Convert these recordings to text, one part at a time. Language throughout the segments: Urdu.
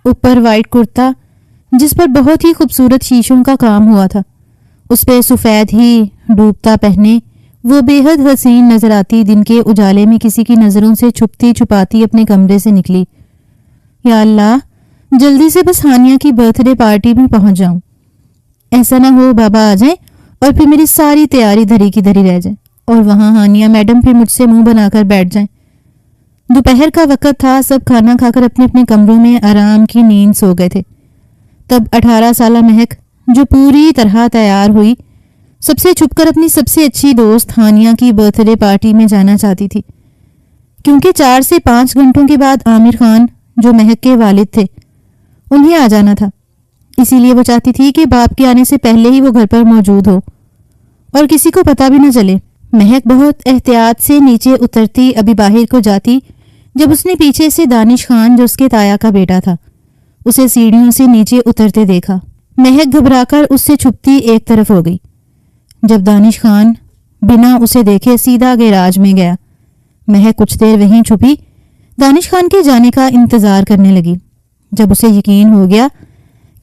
اوپر وائٹ کرتا جس پر بہت ہی خوبصورت شیشوں کا کام ہوا تھا، اس پہ سفید ہی ڈوبتا پہنے وہ بے حد حسین نظر آتی دن کے اجالے میں کسی کی نظروں سے چھپتی چھپاتی اپنے کمرے سے نکلی۔ یا اللہ، جلدی سے بس ہانیہ کی برتھ ڈے پارٹی میں پہنچ جاؤں، ایسا نہ ہو بابا آ جائیں اور پھر میری ساری تیاری دھری کی دھری رہ جائے اور وہاں ہانیہ میڈم پھر مجھ سے منہ بنا کر بیٹھ جائیں۔ دوپہر کا وقت تھا، سب کھانا کھا کر اپنے اپنے کمروں میں آرام کی نیند سو گئے تھے۔ تب 18 سالہ مہک، جو پوری طرح تیار ہوئی، سب سے چھپ کر اپنی سب سے اچھی دوست ہانیہ کی برتھ ڈے پارٹی میں جانا چاہتی تھی، کیونکہ 4 سے 5 گھنٹوں کے بعد عامر خان جو مہک کے والد تھے انہیں آ جانا تھا۔ اسی لیے وہ چاہتی تھی کہ باپ کے آنے سے پہلے ہی وہ گھر پر موجود ہو اور کسی کو پتہ بھی نہ چلے۔ مہک بہت احتیاط سے نیچے اترتی ابھی باہر کو جاتی جب اس نے پیچھے سے دانش خان جو اس کے تایا کا بیٹا تھا اسے سیڑھیوں سے نیچے اترتے دیکھا۔ مہک گھبرا کر اس سے چھپتی ایک طرف ہو گئی۔ جب دانش خان بنا اسے دیکھے سیدھا گیراج میں گیا، مہک کچھ دیر وہیں چھپی دانش خان کے جانے کا انتظار کرنے لگی۔ جب اسے یقین ہو گیا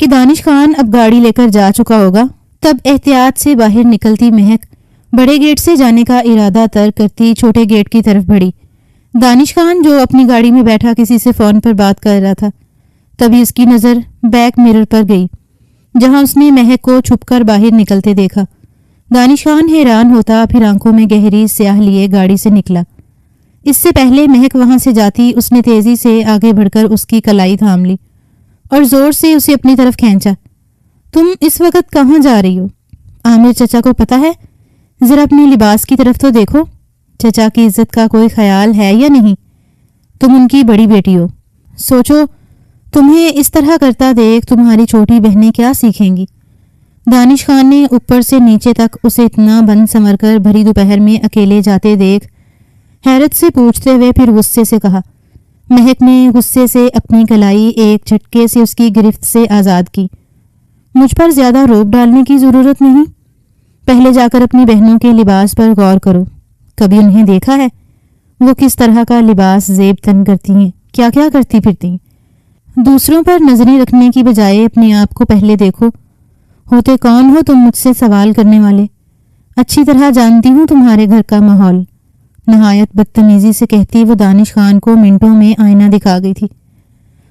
کہ دانش خان اب گاڑی لے کر جا چکا ہوگا، تب احتیاط سے باہر نکلتی مہک بڑے گیٹ سے جانے کا ارادہ ترک کرتی چھوٹے گیٹ کی طرف بڑھی۔ دانش خان جو اپنی گاڑی میں بیٹھا کسی سے فون پر بات کر رہا تھا، تبھی اس کی نظر بیک مرر پر گئی جہاں اس نے مہک کو چھپ کر باہر نکلتے دیکھا۔ دانش خان حیران ہوتا پھر آنکھوں میں گہری سیاہ لیے گاڑی سے نکلا۔ اس سے پہلے مہک وہاں سے جاتی اس نے تیزی سے آگے بڑھ کر اس کی کلائی تھام لی اور زور سے اسے اپنی طرف کھینچا۔ تم اس وقت کہاں جا رہی ہو؟ عامر چچا کو پتہ ہے؟ ذرا اپنے لباس کی طرف تو دیکھو، چچا کی عزت کا کوئی خیال ہے یا نہیں؟ تم ان کی بڑی بیٹی ہو، سوچو تمہیں اس طرح کرتا دیکھ تمہاری چھوٹی بہنیں کیا سیکھیں گی؟ دانش خان نے اوپر سے نیچے تک اسے اتنا بن سنور کر بھری دوپہر میں اکیلے جاتے دیکھ حیرت سے پوچھتے ہوئے پھر غصے سے کہا۔ مہک نے غصے سے اپنی کلائی ایک جھٹکے سے اس کی گرفت سے آزاد کی۔ مجھ پر زیادہ روب ڈالنے کی ضرورت نہیں، پہلے جا کر اپنی بہنوں کے لباس پر غور کرو، کبھی انہیں دیکھا ہے وہ کس طرح کا لباس زیب تن کرتی ہیں، کیا کیا کرتی پھرتی ہیں؟ دوسروں پر نظریں رکھنے کی بجائے اپنے آپ کو پہلے دیکھو۔ ہوتے کون ہو تم مجھ سے سوال کرنے والے؟ اچھی طرح جانتی ہوں تمہارے گھر کا ماحول، نہایت بدتمیزی سے کہتی وہ دانش خان کو منٹوں میں آئینہ دکھا گئی تھی۔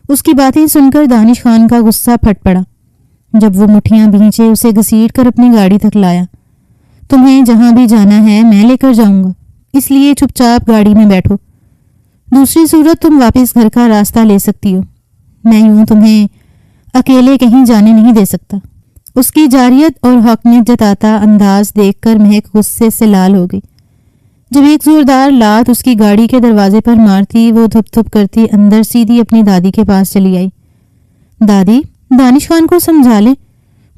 اس کی باتیں سن کر دانش خان کا غصہ پھٹ پڑا۔ جب وہ مٹھیاں بھینچے اسے گھسیٹ کر اپنی گاڑی تک لایا۔ تمہیں جہاں بھی جانا ہے میں لے کر جاؤں گا، اس لیے چپ چاپ گاڑی میں بیٹھو، دوسری صورت تم واپس گھر کا راستہ لے سکتی ہو، میں یوں تمہیں اکیلے کہیں جانے نہیں دے سکتا۔ اس کی جاریت اور حقانیت جتاتا انداز دیکھ کر مہک غصے سے لال ہو گئی۔ جب ایک زوردار لات اس کی گاڑی کے دروازے پر مارتی وہ دھپ دھپ کرتی اندر سیدھی اپنی دادی کے پاس چلی آئی۔ دادی، دانش خان کو سمجھا لے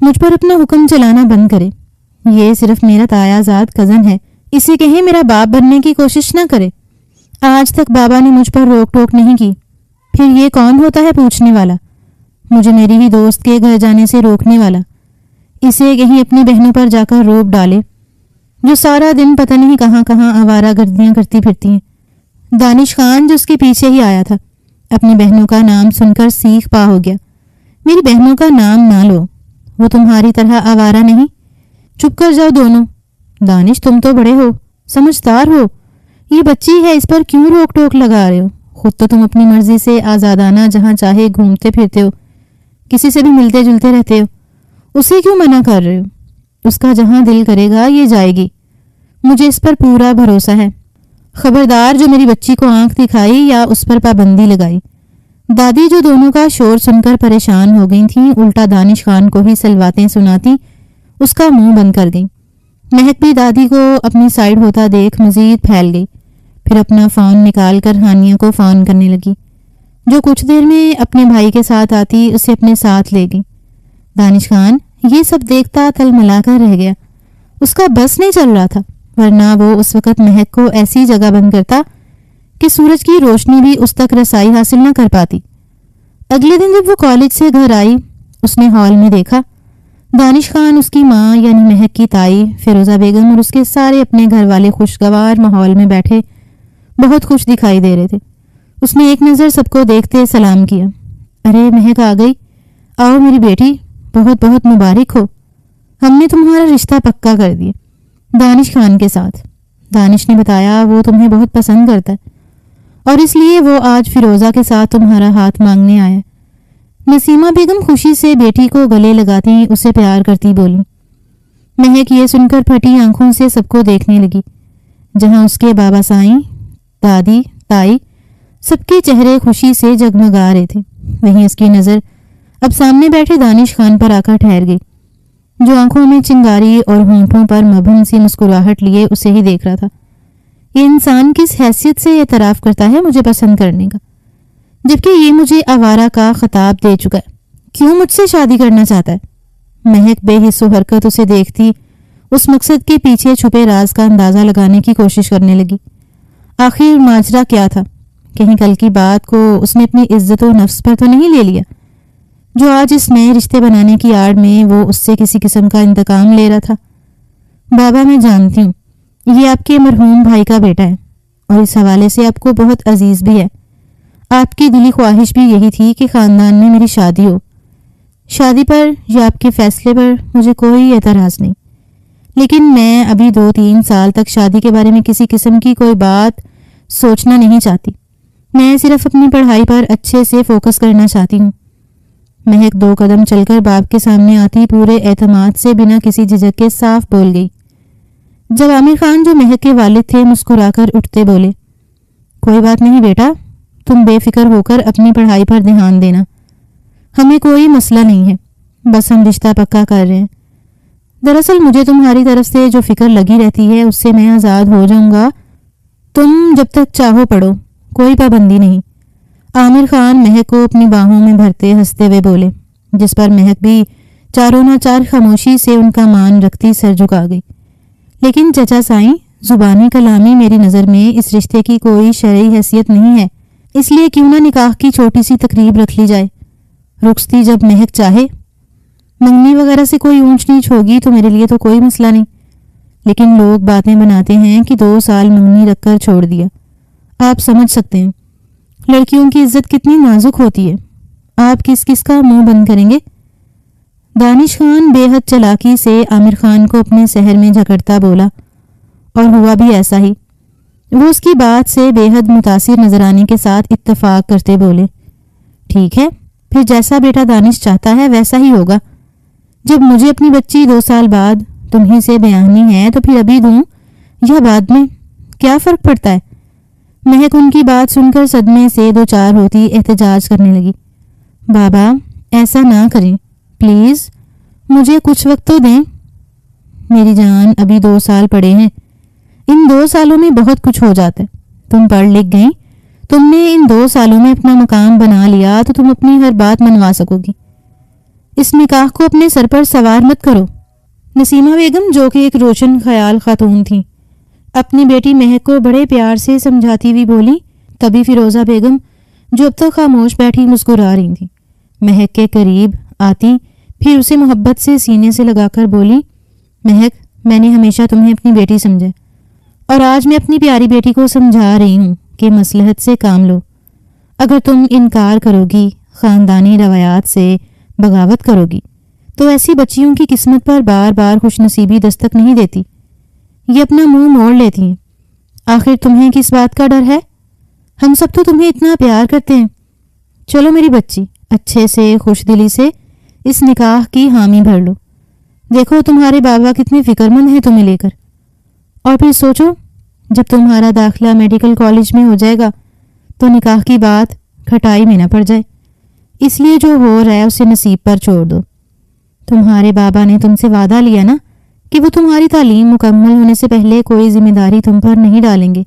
مجھ پر اپنا حکم چلانا بند کرے، یہ صرف میرا تایا زاد کزن ہے، اسے کہیں میرا باپ بننے کی کوشش نہ کرے۔ آج تک بابا نے مجھ پر روک ٹوک نہیں کی، پھر یہ کون ہوتا ہے پوچھنے والا؟ مجھے میری ہی دوست کے گھر جانے سے روکنے والا؟ اسے کہیں اپنی بہنوں پر جا کر روب ڈالے جو سارا دن پتہ نہیں کہاں کہاں آوارہ گردیاں کرتی پھرتی ہیں۔ دانش خان جو اس کے پیچھے ہی آیا تھا اپنی بہنوں کا نام سن کر سیخ پا ہو گیا۔ میری بہنوں کا نام نہ لو، وہ تمہاری طرح آوارہ نہیں، چپ کر جاؤ دونوں۔ دانش تم تو بڑے ہو، سمجھدار ہو، یہ بچی ہے اس پر کیوں روک ٹوک لگا رہے ہو؟ خود تو تم اپنی مرضی سے آزادانہ جہاں چاہے گھومتے پھرتے ہو، کسی سے بھی ملتے جلتے رہتے ہو، اسے کیوں منع کر رہے ہو؟ اس کا جہاں دل کرے گا یہ جائے گی، مجھے اس پر پورا بھروسہ ہے۔ خبردار جو میری بچی کو آنکھ دکھائی یا اس پر پابندی لگائی۔ دادی جو دونوں کا شور سن کر پریشان ہو گئی تھیں الٹا دانش خان کو ہی سلواتیں سناتی اس کا منہ بند کر گئی۔ مہک بھی دادی کو اپنی سائیڈ ہوتا دیکھ مزید پھیل گئی، پھر اپنا فون نکال کر ہانیہ کو فون کرنے لگی جو کچھ دیر میں اپنے بھائی کے ساتھ آتی اسے اپنے ساتھ لے گئی۔ دانش خان یہ سب دیکھتا تل ملا کر رہ گیا، اس کا بس نہیں چل رہا تھا، ورنہ وہ اس وقت مہک کو ایسی جگہ بند کرتا کہ سورج کی روشنی بھی اس تک رسائی حاصل نہ کر پاتی۔ اگلے دن جب وہ کالج سے گھر آئی اس نے ہال میں دیکھا دانش خان، اس کی ماں یعنی مہک کی تائی فیروزہ بیگم اور اس کے سارے اپنے گھر والے خوشگوار ماحول میں بیٹھے بہت خوش دکھائی دے رہے تھے۔ اس نے ایک نظر سب کو دیکھتے سلام کیا۔ ارے مہک آ گئی، آؤ میری بیٹی، بہت بہت مبارک ہو، ہم نے تمہارا رشتہ پکا کر دیا دانش خان کے ساتھ۔ دانش نے بتایا وہ تمہیں بہت پسند کرتا ہے اور اس لیے وہ آج فیروزہ کے ساتھ تمہارا ہاتھ مانگنے آیا۔ نسیمہ بیگم خوشی سے بیٹی کو گلے لگاتی اسے پیار کرتی بولی۔ مہک یہ سن کر پھٹی آنکھوں سے سب کو دیکھنے لگی، جہاں اس کے بابا سائیں، دادی، تائی، سب کے چہرے خوشی سے جگمگا رہے تھے، وہیں اس کی نظر اب سامنے بیٹھے دانش خان پر آ کر ٹھہر گئی، جو آنکھوں میں چنگاری اور ہونٹوں پر مبہم سی مسکراہٹ لیے اسے ہی دیکھ رہا تھا۔ یہ انسان کس حیثیت سے اعتراف کرتا ہے مجھے پسند کرنے کا، جبکہ یہ مجھے آوارہ کا خطاب دے چکا ہے، کیوں مجھ سے شادی کرنا چاہتا ہے؟ مہک بے حس و حرکت اسے دیکھتی اس مقصد کے پیچھے چھپے راز کا اندازہ لگانے کی کوشش کرنے لگی۔ آخر ماجرا کیا تھا؟ کہیں کل کی بات کو اس نے اپنی عزت و نفس پر تو نہیں لے لیا، جو آج اس نئے رشتے بنانے کی آڑ میں وہ اس سے کسی قسم کا انتقام لے رہا تھا؟ بابا میں جانتی ہوں یہ آپ کے مرحوم بھائی کا بیٹا ہے اور اس حوالے سے آپ کو بہت عزیز بھی ہے۔ آپ کی دلی خواہش بھی یہی تھی کہ خاندان میں میری شادی ہو۔ شادی پر یا آپ کے فیصلے پر مجھے کوئی اعتراض نہیں، لیکن میں ابھی 2-3 سال تک شادی کے بارے میں کسی قسم کی کوئی بات سوچنا نہیں چاہتی۔ میں صرف اپنی پڑھائی پر اچھے سے فوکس کرنا چاہتی ہوں۔ مہک 2 قدم چل کر باپ کے سامنے آتی پورے اعتماد سے بنا کسی جھجک کے صاف بول گئی۔ جب عامر خان جو مہک کے والد تھے مسکرا کر اٹھتے بولے، کوئی بات نہیں بیٹا، تم بے فکر ہو کر اپنی پڑھائی پر دھیان دینا، ہمیں کوئی مسئلہ نہیں ہے، بس ہم رشتہ پکا کر رہے ہیں۔ دراصل مجھے تمہاری طرف سے جو فکر لگی رہتی ہے اس سے میں آزاد ہو جاؤں گا، تم جب تک چاہو پڑھو، کوئی پابندی نہیں۔ عامر خان مہک کو اپنی باہوں میں بھرتے ہنستے ہوئے بولے، جس پر مہک بھی چاروں نہ چار خاموشی سے ان کا مان رکھتی سر جھکا گئی۔ لیکن چچا سائیں، زبانی کلامی میری نظر میں اس رشتے کی کوئی شرعی حیثیت نہیں ہے، اس لیے کیوں نہ نکاح کی چھوٹی سی تقریب رکھ لی جائے، رخصتی جب مہک چاہے۔ منگنی وغیرہ سے کوئی اونچ نیچ ہوگی تو میرے لیے تو کوئی مسئلہ نہیں، لیکن لوگ باتیں بناتے ہیں کہ 2 سال منگنی رکھ کر چھوڑ دیا۔ آپ سمجھ سکتے ہیں لڑکیوں کی عزت کتنی نازک ہوتی ہے، آپ کس کس کا منہ بند کریں گے؟ دانش خان بے حد چلاکی سے عامر خان کو اپنے سحر میں جھکڑتا بولا، اور ہوا بھی ایسا ہی۔ وہ اس کی بات سے بے حد متاثر نظر آنے کے ساتھ اتفاق کرتے بولے، ٹھیک ہے، پھر جیسا بیٹا دانش چاہتا ہے ویسا ہی ہوگا۔ جب مجھے اپنی بچی 2 سال بعد تمہیں سے بیانی ہے تو پھر ابھی دوں یا بعد میں، کیا فرق پڑتا ہے؟ مہک ان کی بات سن کر صدمے سے 2-4 ہوتی احتجاج کرنے لگی۔ بابا ایسا نہ کریں پلیز، مجھے کچھ وقت تو دیں۔ میری جان ابھی 2 سال پڑے ہیں، ان 2 سالوں میں بہت کچھ ہو جاتا ہے۔ تم پڑھ لکھ گئیں، تم نے ان 2 سالوں میں اپنا مقام بنا لیا تو تم اپنی ہر بات منوا سکو گی۔ اس نکاح کو اپنے سر پر سوار مت کرو۔ نسیمہ بیگم جو کہ ایک روشن خیال خاتون تھیں، اپنی بیٹی مہک کو بڑے پیار سے سمجھاتی ہوئی بولی۔ تبھی فیروزہ بیگم جو اب تک خاموش بیٹھی مسکرا رہی تھیں، مہک کے قریب آتی پھر اسے محبت سے سینے سے لگا کر بولی، مہک میں نے ہمیشہ تمہیں اپنی بیٹی سمجھا اور آج میں اپنی پیاری بیٹی کو سمجھا رہی ہوں کہ مصلحت سے کام لو۔ اگر تم انکار کرو گی، خاندانی روایات سے بغاوت کرو گی، تو ایسی بچیوں کی قسمت پر بار بار خوش نصیبی دستک نہیں دیتی، یہ اپنا منہ موڑ لیتی ہیں۔ آخر تمہیں کس بات کا ڈر ہے؟ ہم سب تو تمہیں اتنا پیار کرتے ہیں۔ چلو میری بچی، اچھے سے خوش دلی سے اس نکاح کی حامی بھر لو۔ دیکھو تمہارے بابا کتنے فکر مند ہیں تمہیں لے کر، اور پھر سوچو جب تمہارا داخلہ میڈیکل کالج میں ہو جائے گا تو نکاح کی بات کھٹائی میں نہ پڑ جائے، اس لیے جو ہو رہا ہے اسے نصیب پر چھوڑ دو۔ تمہارے بابا نے تم سے وعدہ لیا نا کہ وہ تمہاری تعلیم مکمل ہونے سے پہلے کوئی ذمہ داری تم پر نہیں ڈالیں گے،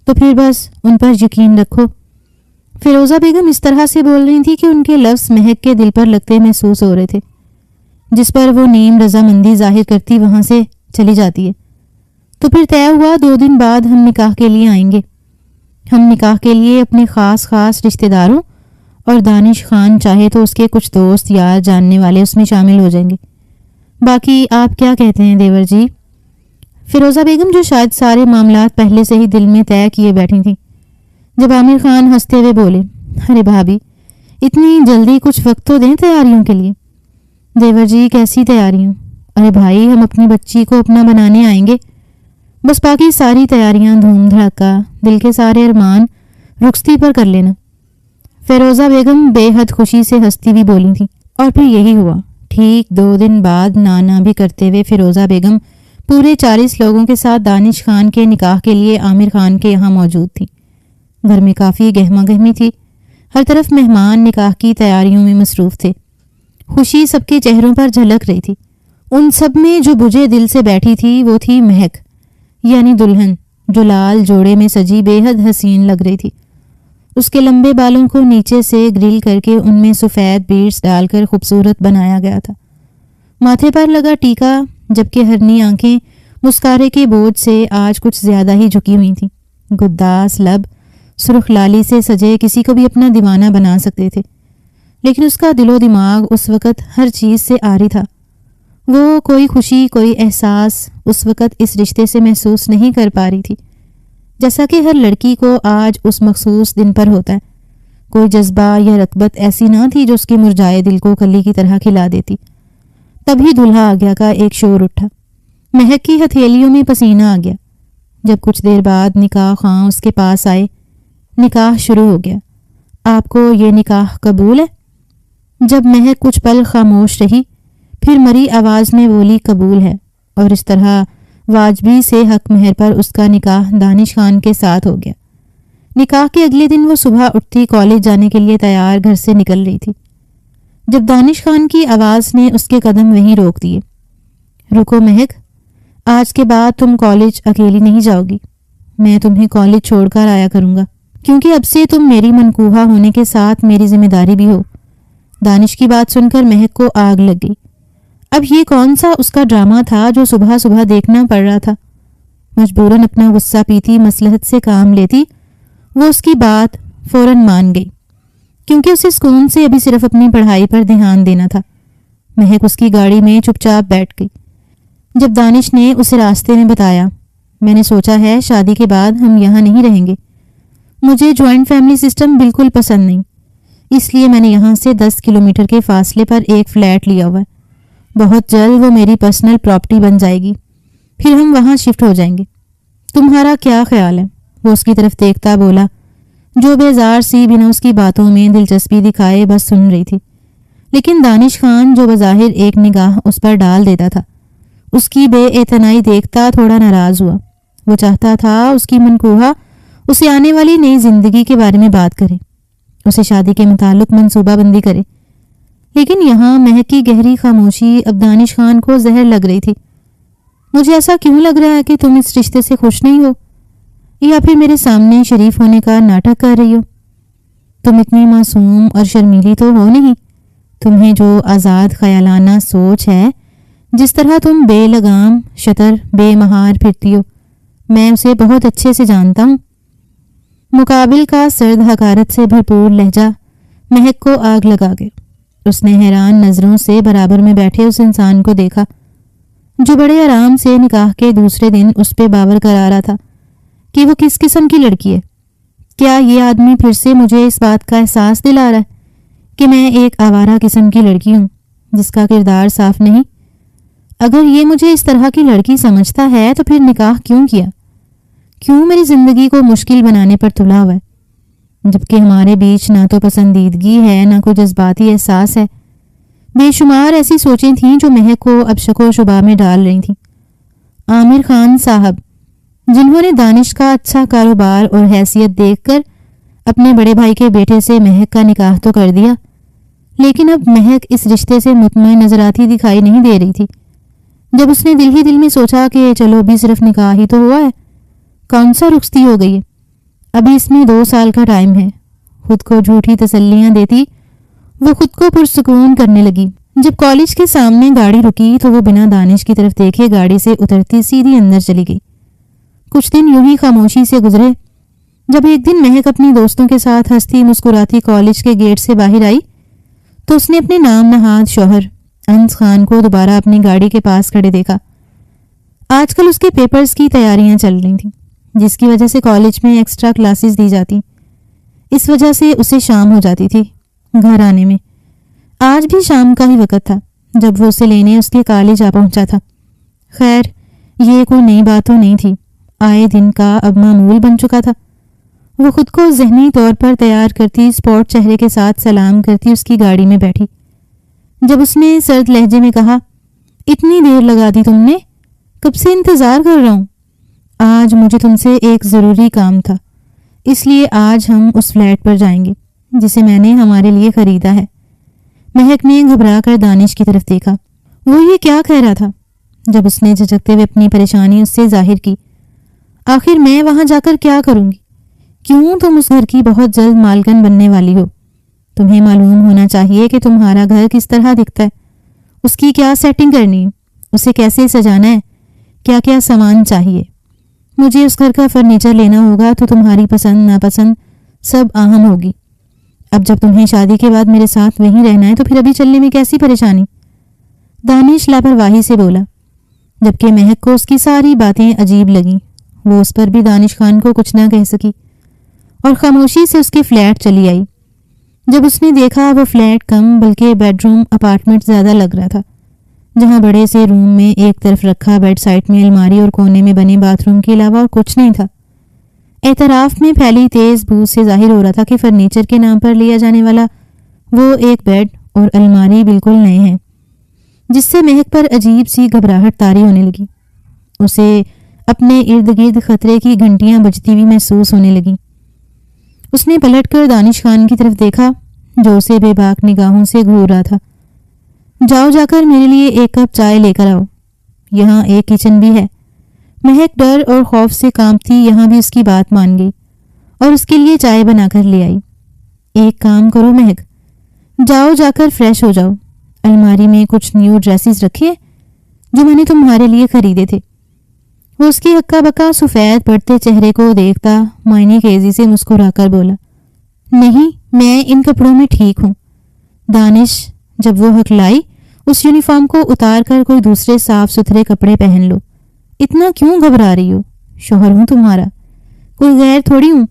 تو پھر بس ان پر یقین رکھو۔ فیروزہ بیگم اس طرح سے بول رہی تھی کہ ان کے لفظ مہک کے دل پر لگتے محسوس ہو رہے تھے، جس پر وہ نیم رضامندی ظاہر کرتی وہاں سے چلی جاتی ہے۔ تو پھر طے ہوا 2 دن بعد ہم نکاح کے لیے آئیں گے۔ ہم نکاح کے لیے اپنے خاص رشتہ داروں اور دانش خان چاہے تو اس کے کچھ دوست یار جاننے والے اس میں شامل ہو جائیں گے۔ باقی آپ کیا کہتے ہیں دیور جی؟ فیروزہ بیگم جو شاید سارے معاملات پہلے سے ہی دل میں طے کیے بیٹھی تھیں، جب عامر خان ہنستے ہوئے بولے، ارے بھابھی اتنی جلدی کچھ وقت تو دیں تیاریوں کے لیے۔ دیور جی کیسی تیاریاں؟ ارے بھائی ہم اپنی بچی کو اپنا بنانے آئیں گے، بس باقی ساری تیاریاں دھوم دھڑکا دل کے سارے ارمان رخصتی پر کر لینا۔ فیروزہ بیگم بے حد خوشی سے ہنستی بھی بولی تھی، اور پھر یہی ہوا۔ ٹھیک 2 دن بعد نانا بھی کرتے ہوئے فیروزہ بیگم پورے 40 لوگوں کے ساتھ دانش خان کے نکاح کے لیے عامر خان کے یہاں موجود تھی۔ گھر میں کافی گہما گہمی تھی، ہر طرف مہمان نکاح کی تیاریوں میں مصروف تھے۔ خوشی سب کے چہروں پر جھلک رہی تھی۔ ان سب میں جو بجھے دل سے بیٹھی تھی وہ تھی مہک، یعنی دلہن، جو لال جوڑے میں سجی بے حد حسین لگ رہی تھی۔ اس کے لمبے بالوں کو نیچے سے گریل کر کے ان میں سفید بیڈز ڈال کر خوبصورت بنایا گیا تھا۔ ماتھے پر لگا ٹیکا، جبکہ ہرنی آنکھیں مسکارے کے بوجھ سے آج کچھ زیادہ ہی جھکی ہوئی تھیں۔ گداس لب سرخ لالی سے سجے کسی کو بھی اپنا دیوانہ بنا سکتے تھے، لیکن اس کا دل و دماغ اس وقت ہر چیز سے عاری تھا۔ وہ کوئی خوشی، کوئی احساس اس وقت اس رشتے سے محسوس نہیں کر پا رہی تھی، جیسا کہ ہر لڑکی کو آج اس مخصوص دن پر ہوتا ہے۔ کوئی جذبہ یا رغبت ایسی نہ تھی جو اس کے مرجھائے دل کو کلی کی طرح کھلا دیتی۔ تبھی دولہا آ گیا کا ایک شور اٹھا، مہک کی ہتھیلیوں میں پسینہ آ گیا۔ جب کچھ دیر بعد نکاح خواں اس کے پاس آئے، نکاح شروع ہو گیا۔ آپ کو یہ نکاح قبول ہے؟ جب مہک کچھ پل خاموش رہی، پھر مری آواز میں بولی قبول ہے، اور اس طرح واجبی سے حق مہر پر اس کا نکاح دانش خان کے ساتھ ہو گیا۔ نکاح کے اگلے دن وہ صبح اٹھتی کالج جانے کے لیے تیار گھر سے نکل رہی تھی، جب دانش خان کی آواز نے اس کے قدم وہیں روک دیے۔ رکو مہک، آج کے بعد تم کالج اکیلی نہیں جاؤ گی، میں تمہیں کالج چھوڑ کر آیا کروں گا، کیونکہ اب سے تم میری منکوحہ ہونے کے ساتھ میری ذمہ داری بھی ہو۔ دانش کی بات سن کر مہک کو آگ لگ گئی۔ اب یہ کون سا اس کا ڈرامہ تھا جو صبح صبح دیکھنا پڑ رہا تھا؟ مجبوراً اپنا غصہ پیتی، مصلحت سے کام لیتی، وہ اس کی بات فوراً مان گئی، کیونکہ اسے سکون سے ابھی صرف اپنی پڑھائی پر دھیان دینا تھا۔ مہک اس کی گاڑی میں چپ چاپ بیٹھ گئی۔ جب دانش نے اسے راستے میں بتایا، میں نے سوچا ہے شادی کے بعد ہم یہاں نہیں رہیں گے، مجھے جوائنٹ فیملی سسٹم بالکل پسند نہیں، اس لیے میں نے یہاں سے 10 کلومیٹر کے فاصلے پر ایک فلیٹ لیا ہوا ہے۔ بہت جلد وہ میری پرسنل پراپرٹی بن جائے گی، پھر ہم وہاں شفٹ ہو جائیں گے۔ تمہارا کیا خیال ہے؟ وہ اس کی طرف دیکھتا بولا، جو بیزار سی بنا اس کی باتوں میں دلچسپی دکھائے بس سن رہی تھی۔ لیکن دانش خان جو بظاہر ایک نگاہ اس پر ڈال دیتا تھا، اس کی بے اعتنائی دیکھتا تھوڑا ناراض ہوا۔ وہ چاہتا تھا اس کی منکوحہ اسے آنے والی نئی زندگی کے بارے میں بات کرے، اسے شادی کے متعلق منصوبہ بندی کرے، لیکن یہاں مہک کی گہری خاموشی اب دانش خان کو زہر لگ رہی تھی۔ مجھے ایسا کیوں لگ رہا ہے کہ تم اس رشتے سے خوش نہیں ہو، یا پھر میرے سامنے شریف ہونے کا ناٹک کر رہی ہو؟ تم اتنی معصوم اور شرمیلی تو ہو نہیں، تمہیں جو آزاد خیالانہ سوچ ہے، جس طرح تم بے لگام شطر بے مہار پھرتی ہو، میں اسے بہت اچھے سے جانتا ہوں۔ مقابل کا سرد حقارت سے بھرپور لہجہ مہک کو آگ لگا گیا۔ اس نے حیران نظروں سے برابر میں بیٹھے اس انسان کو دیکھا جو بڑے آرام سے نکاح کے دوسرے دن اس پہ باور کرا رہا تھا کہ وہ کس قسم کی لڑکی ہے۔ کیا یہ آدمی پھر سے مجھے اس بات کا احساس دلا رہا ہے کہ میں ایک آوارہ قسم کی لڑکی ہوں جس کا کردار صاف نہیں؟ اگر یہ مجھے اس طرح کی لڑکی سمجھتا ہے تو پھر نکاح کیوں کیا؟ کیوں میری زندگی کو مشکل بنانے پر تلا ہوا ہے؟ جبکہ ہمارے بیچ نہ تو پسندیدگی ہے، نہ کوئی جذباتی احساس ہے۔ بے شمار ایسی سوچیں تھیں جو مہک کو اب شک و شبہ میں ڈال رہی تھیں۔ عامر خان صاحب، جنہوں نے دانش کا اچھا کاروبار اور حیثیت دیکھ کر اپنے بڑے بھائی کے بیٹے سے مہک کا نکاح تو کر دیا، لیکن اب مہک اس رشتے سے مطمئن نظر آتی دکھائی نہیں دے رہی تھی۔ جب اس نے دل ہی دل میں سوچا کہ چلو بھی صرف نکاح ہی تو ہوا ہے، کون سا رخصتی ہو گئی ہے، ابھی اس میں 2 سال کا ٹائم ہے، خود کو جھوٹی تسلیاں دیتی وہ خود کو پرسکون کرنے لگی۔ جب کالج کے سامنے گاڑی رکی تو وہ بنا دانش کی طرف دیکھے گاڑی سے اترتی سیدھی اندر چلی گئی۔ کچھ دن یوں ہی خاموشی سے گزرے۔ جب ایک دن مہک اپنی دوستوں کے ساتھ ہنستی مسکراتی کالج کے گیٹ سے باہر آئی تو اس نے اپنے نام نہاد شوہر انس خان کو دوبارہ اپنی گاڑی کے پاس کھڑے دیکھا۔ آج کل اس کے پیپرز کی تیاریاں چل رہی تھیں، جس کی وجہ سے کالج میں ایکسٹرا کلاسز دی جاتی، اس وجہ سے اسے شام ہو جاتی تھی۔ گھر آنے میں۔ آج بھی شام کا ہی وقت تھا جب وہ اسے لینے اس کے کالج آ پہنچا تھا۔ خیر یہ کوئی نئی بات تو نہیں تھی، آئے دن کا اب معمول بن چکا تھا۔ وہ خود کو ذہنی طور پر تیار کرتی اسپورٹ چہرے کے ساتھ سلام کرتی اس کی گاڑی میں بیٹھی۔ جب اس نے سرد لہجے میں کہا، اتنی دیر لگا دی تم نے، کب سے انتظار کر رہا ہوں۔ آج مجھے تم سے ایک ضروری کام تھا، اس لیے آج ہم اس فلیٹ پر جائیں گے جسے میں نے ہمارے لیے خریدا ہے۔ مہک نے گھبرا کر دانش کی طرف دیکھا۔ وہ یہ کیا کہہ رہا تھا؟ جب اس نے جھجکتے ہوئے اپنی پریشانی اس سے ظاہر کی۔ آخر میں وہاں جا کر کیا کروں گی؟ کیوں تم اس گھر کی بہت جلد مالکن بننے والی ہو؟ تمہیں معلوم ہونا چاہیے کہ تمہارا گھر کس طرح دکھتا ہے، اس کی کیا سیٹنگ کرنی ہے، اسے کیسے سجانا ہے، کیا کیا سامان چاہیے۔ مجھے اس گھر کا فرنیچر لینا ہوگا تو تمہاری پسند ناپسند سب اہم ہوگی۔ اب جب تمہیں شادی کے بعد میرے ساتھ وہیں رہنا ہے تو پھر ابھی چلنے میں کیسی پریشانی؟ دانش لاپرواہی سے بولا، جبکہ مہک کو اس کی ساری باتیں عجیب لگیں۔ وہ اس پر بھی دانش خان کو کچھ نہ کہہ سکی اور خاموشی سے اس کے فلیٹ چلی آئی۔ جب اس نے دیکھا وہ فلیٹ کم بلکہ بیڈ روم اپارٹمنٹ زیادہ لگ رہا تھا، جہاں بڑے سے روم میں ایک طرف رکھا بیڈ سائڈ میں الماری اور کونے میں بنے باتھ روم کے علاوہ اور کچھ نہیں تھا۔ اعتراف میں پھیلی تیز بو سے ظاہر ہو رہا تھا کہ فرنیچر کے نام پر لیا جانے والا وہ ایک بیڈ اور الماری بالکل نئے ہیں، جس سے مہک پر عجیب سی گھبراہٹ طاری ہونے لگی۔ اسے اپنے ارد گرد خطرے کی گھنٹیاں بجتی ہوئی محسوس ہونے لگیں۔ اس نے پلٹ کر دانش خان کی طرف دیکھا جو اسے بے باک نگاہوں سے گھور رہا تھا۔ جاؤ جا کر میرے لیے ایک کپ چائے لے کر آؤ، یہاں ایک کچن بھی ہے۔ مہک ڈر اور خوف سے کانپتی یہاں بھی اس کی بات مان گئی اور اس کے لیے چائے بنا کر لے آئی۔ ایک کام کرو مہک، جاؤ جا کر فریش ہو جاؤ، الماری میں کچھ نیو ڈریسز رکھے جو میں نے تمہارے لیے خریدے تھے۔ وہ اس کی ہکا بکا سفید پڑتے چہرے کو دیکھتا معنی خیزی سے مسکرا کر بولا، نہیں میں ان کپڑوں میں ٹھیک ہوں۔ دانش جب وہ ہکلائی، اس یونیفارم کو اتار کر کوئی دوسرے صاف ستھرے کپڑے پہن لو، اتنا کیوں گھبرا رہی ہو؟ شوہر ہوں تمہارا، کوئی غیر تھوڑی ہوں۔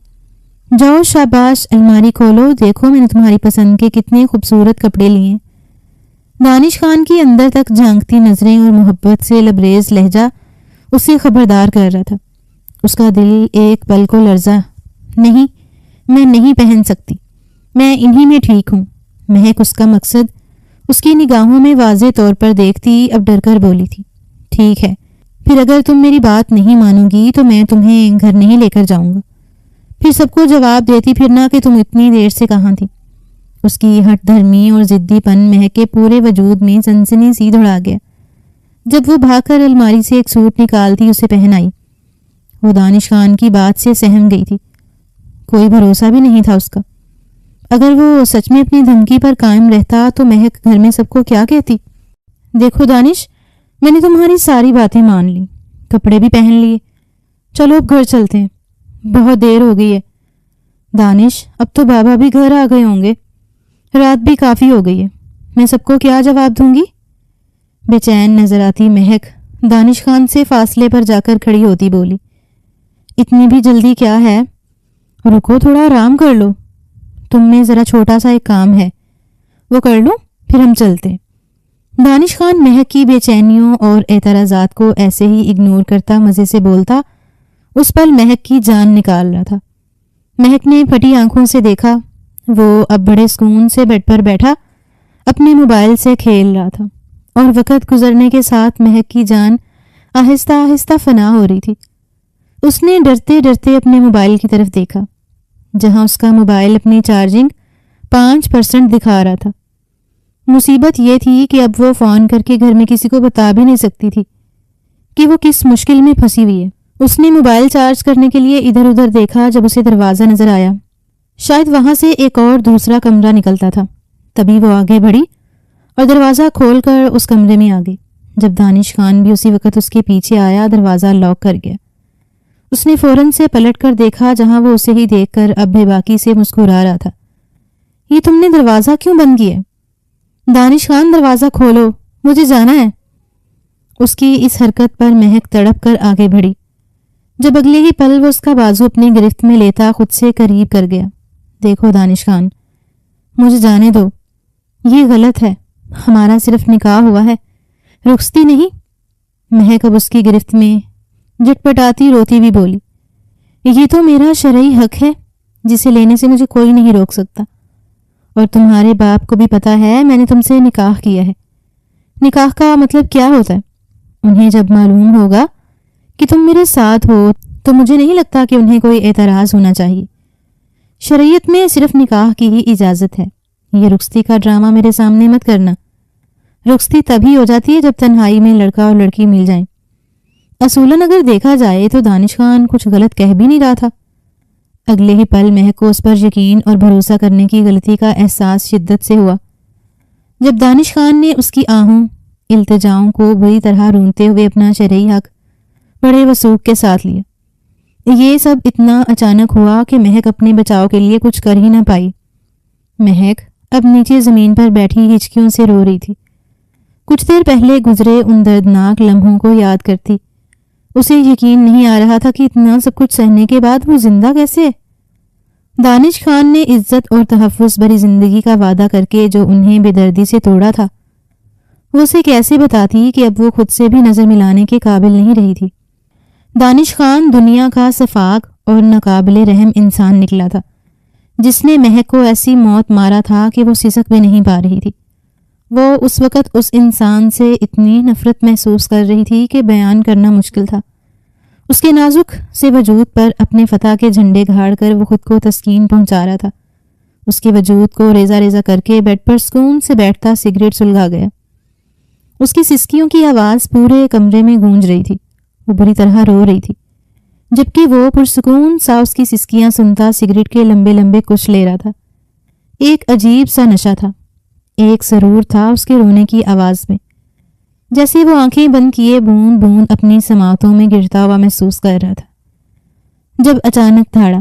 جاؤ شاباش، الماری کھولو، دیکھو میں نے تمہاری پسند کے کتنے خوبصورت کپڑے لیے۔ دانش خان کی اندر تک جھانکتی نظریں اور محبت سے لبریز لہجہ اسے خبردار کر رہا تھا۔ اس کا دل ایک پل کو لرزا۔ نہیں، میں نہیں پہن سکتی، میں انہی میں ٹھیک ہوں۔ مہک اس کا مقصد اس کی نگاہوں میں واضح طور پر دیکھتی اب ڈر کر بولی تھی، ٹھیک ہے، پھر اگر تم میری بات نہیں مانو گی تو میں تمہیں گھر نہیں لے کر جاؤں گا۔ پھر سب کو جواب دیتی پھرنا کہ تم اتنی دیر سے کہاں تھی۔ اس کی ہٹ دھرمی اور ضدی پن مہک کے پورے وجود میں سنسنی سی دھڑا گیا۔ جب وہ بھاگ کر الماری سے ایک سوٹ نکالتی اسے پہن آئی۔ وہ دانش خان کی بات سے سہم گئی تھی، کوئی بھروسہ بھی نہیں تھا اس کا۔ اگر وہ سچ میں اپنی دھمکی پر قائم رہتا تو مہک گھر میں سب کو کیا کہتی؟ دیکھو دانش، میں نے تمہاری ساری باتیں مان لی، کپڑے بھی پہن لیے، چلو اب گھر چلتے ہیں، بہت دیر ہو گئی ہے۔ دانش اب تو بابا بھی گھر آ گئے ہوں گے، رات بھی کافی ہو گئی ہے، میں سب کو کیا جواب دوں گی؟ بے چین نظر آتی مہک دانش خان سے فاصلے پر جا کر کھڑی ہوتی بولی، اتنی بھی جلدی کیا ہے؟ رکو، تھوڑا آرام کر لو، تم میں ذرا چھوٹا سا ایک کام ہے، وہ کر لو پھر ہم چلتے ہیں۔ دانش خان مہک کی بے چینیوں اور اعتراضات کو ایسے ہی اگنور کرتا مزے سے بولتا اس پل مہک کی جان نکال رہا تھا۔ مہک نے پھٹی آنکھوں سے دیکھا، وہ اب بڑے سکون سے بیڈ پر بیٹھا اپنے موبائل سے کھیل رہا تھا اور وقت گزرنے کے ساتھ مہک کی جان آہستہ آہستہ فنا ہو رہی تھی۔ اس نے ڈرتے ڈرتے اپنے موبائل کی طرف دیکھا جہاں اس کا موبائل اپنی چارجنگ 5% دکھا رہا تھا۔ مصیبت یہ تھی کہ اب وہ فون کر کے گھر میں کسی کو بتا بھی نہیں سکتی تھی کہ وہ کس مشکل میں پھنسی ہوئی ہے۔ اس نے موبائل چارج کرنے کے لیے ادھر ادھر دیکھا جب اسے دروازہ نظر آیا، شاید وہاں سے ایک اور دوسرا کمرہ نکلتا تھا۔ تبھی وہ آگے بڑھی اور دروازہ کھول کر اس کمرے میں آ گئی۔ جب دانش خان بھی اسی وقت اس کے پیچھے آیا، دروازہ لاک کر گیا۔ اس نے فوراً سے پلٹ کر دیکھا جہاں وہ اسے ہی دیکھ کر اب بے باکی سے مسکرا رہا تھا۔ یہ تم نے دروازہ کیوں بند کیا؟ دانش خان دروازہ کھولو، مجھے جانا ہے۔ اس کی اس حرکت پر مہک تڑپ کر آگے بڑھی۔ جب اگلے ہی پل وہ اس کا بازو اپنی گرفت میں لیتا خود سے قریب کر گیا۔ دیکھو دانش خان، مجھے جانے دو، یہ غلط ہے، ہمارا صرف نکاح ہوا ہے، رخصتی نہیں۔ مہک اب اس کی گرفت میں جٹ پٹاتی روتی بھی بولی، یہ تو میرا شرعی حق ہے جسے لینے سے مجھے کوئی نہیں روک سکتا، اور تمہارے باپ کو بھی پتا ہے میں نے تم سے نکاح کیا ہے۔ نکاح کا مطلب کیا ہوتا ہے؟ انہیں جب معلوم ہوگا کہ تم میرے ساتھ ہو تو مجھے نہیں لگتا کہ انہیں کوئی اعتراض ہونا چاہیے۔ شریعت میں صرف نکاح کی ہی اجازت ہے، یہ رخصتی کا ڈرامہ میرے سامنے مت کرنا۔ رخصتی تبھی ہو جاتی ہے جب تنہائی میں لڑکا اور لڑکی مل جائیں۔ اصولاً اگر دیکھا جائے تو دانش خان کچھ غلط کہہ بھی نہیں رہا تھا۔ اگلے ہی پل مہک کو اس پر یقین اور بھروسہ کرنے کی غلطی کا احساس شدت سے ہوا جب دانش خان نے اس کی آہوں التجاؤں کو بری طرح رونتے ہوئے اپنا شرعی حق بڑے وثوق کے ساتھ لیا۔ یہ سب اتنا اچانک ہوا کہ مہک اپنے بچاؤ کے لیے کچھ کر ہی نہ پائی۔ مہک اب نیچے زمین پر بیٹھی ہچکیوں سے رو رہی تھی۔ کچھ دیر پہلے گزرے ان دردناک لمحوں کو یاد کرتی اسے یقین نہیں آ رہا تھا کہ اتنا سب کچھ سہنے کے بعد وہ زندہ کیسے ہے۔ دانش خان نے عزت اور تحفظ بھری زندگی کا وعدہ کر کے جو انہیں بے دردی سے توڑا تھا، وہ اسے کیسے بتاتی کہ اب وہ خود سے بھی نظر ملانے کے قابل نہیں رہی تھی۔ دانش خان دنیا کا سفاک اور ناقابل رحم انسان نکلا تھا جس نے مہک کو ایسی موت مارا تھا کہ وہ سسک بھی نہیں پا رہی تھی۔ وہ اس وقت اس انسان سے اتنی نفرت محسوس کر رہی تھی کہ بیان کرنا مشکل تھا۔ اس کے نازک سے وجود پر اپنے فتح کے جھنڈے گاڑ کر وہ خود کو تسکین پہنچا رہا تھا۔ اس کے وجود کو ریزہ ریزہ کر کے بیڈ پر سکون سے بیٹھتا سگریٹ سلگا گیا۔ اس کی سسکیوں کی آواز پورے کمرے میں گونج رہی تھی۔ وہ بری طرح رو رہی تھی جبکہ وہ پرسکون سا اس کی سسکیاں سنتا سگریٹ کے لمبے لمبے کچھ لے رہا تھا۔ ایک عجیب سا نشہ تھا، ایک سرور تھا اس کے رونے کی آواز میں، جیسے وہ آنکھیں بند کیے بوند بوند اپنی سماعتوں میں گرتا ہوا محسوس کر رہا تھا۔ جب اچانک دھاڑا،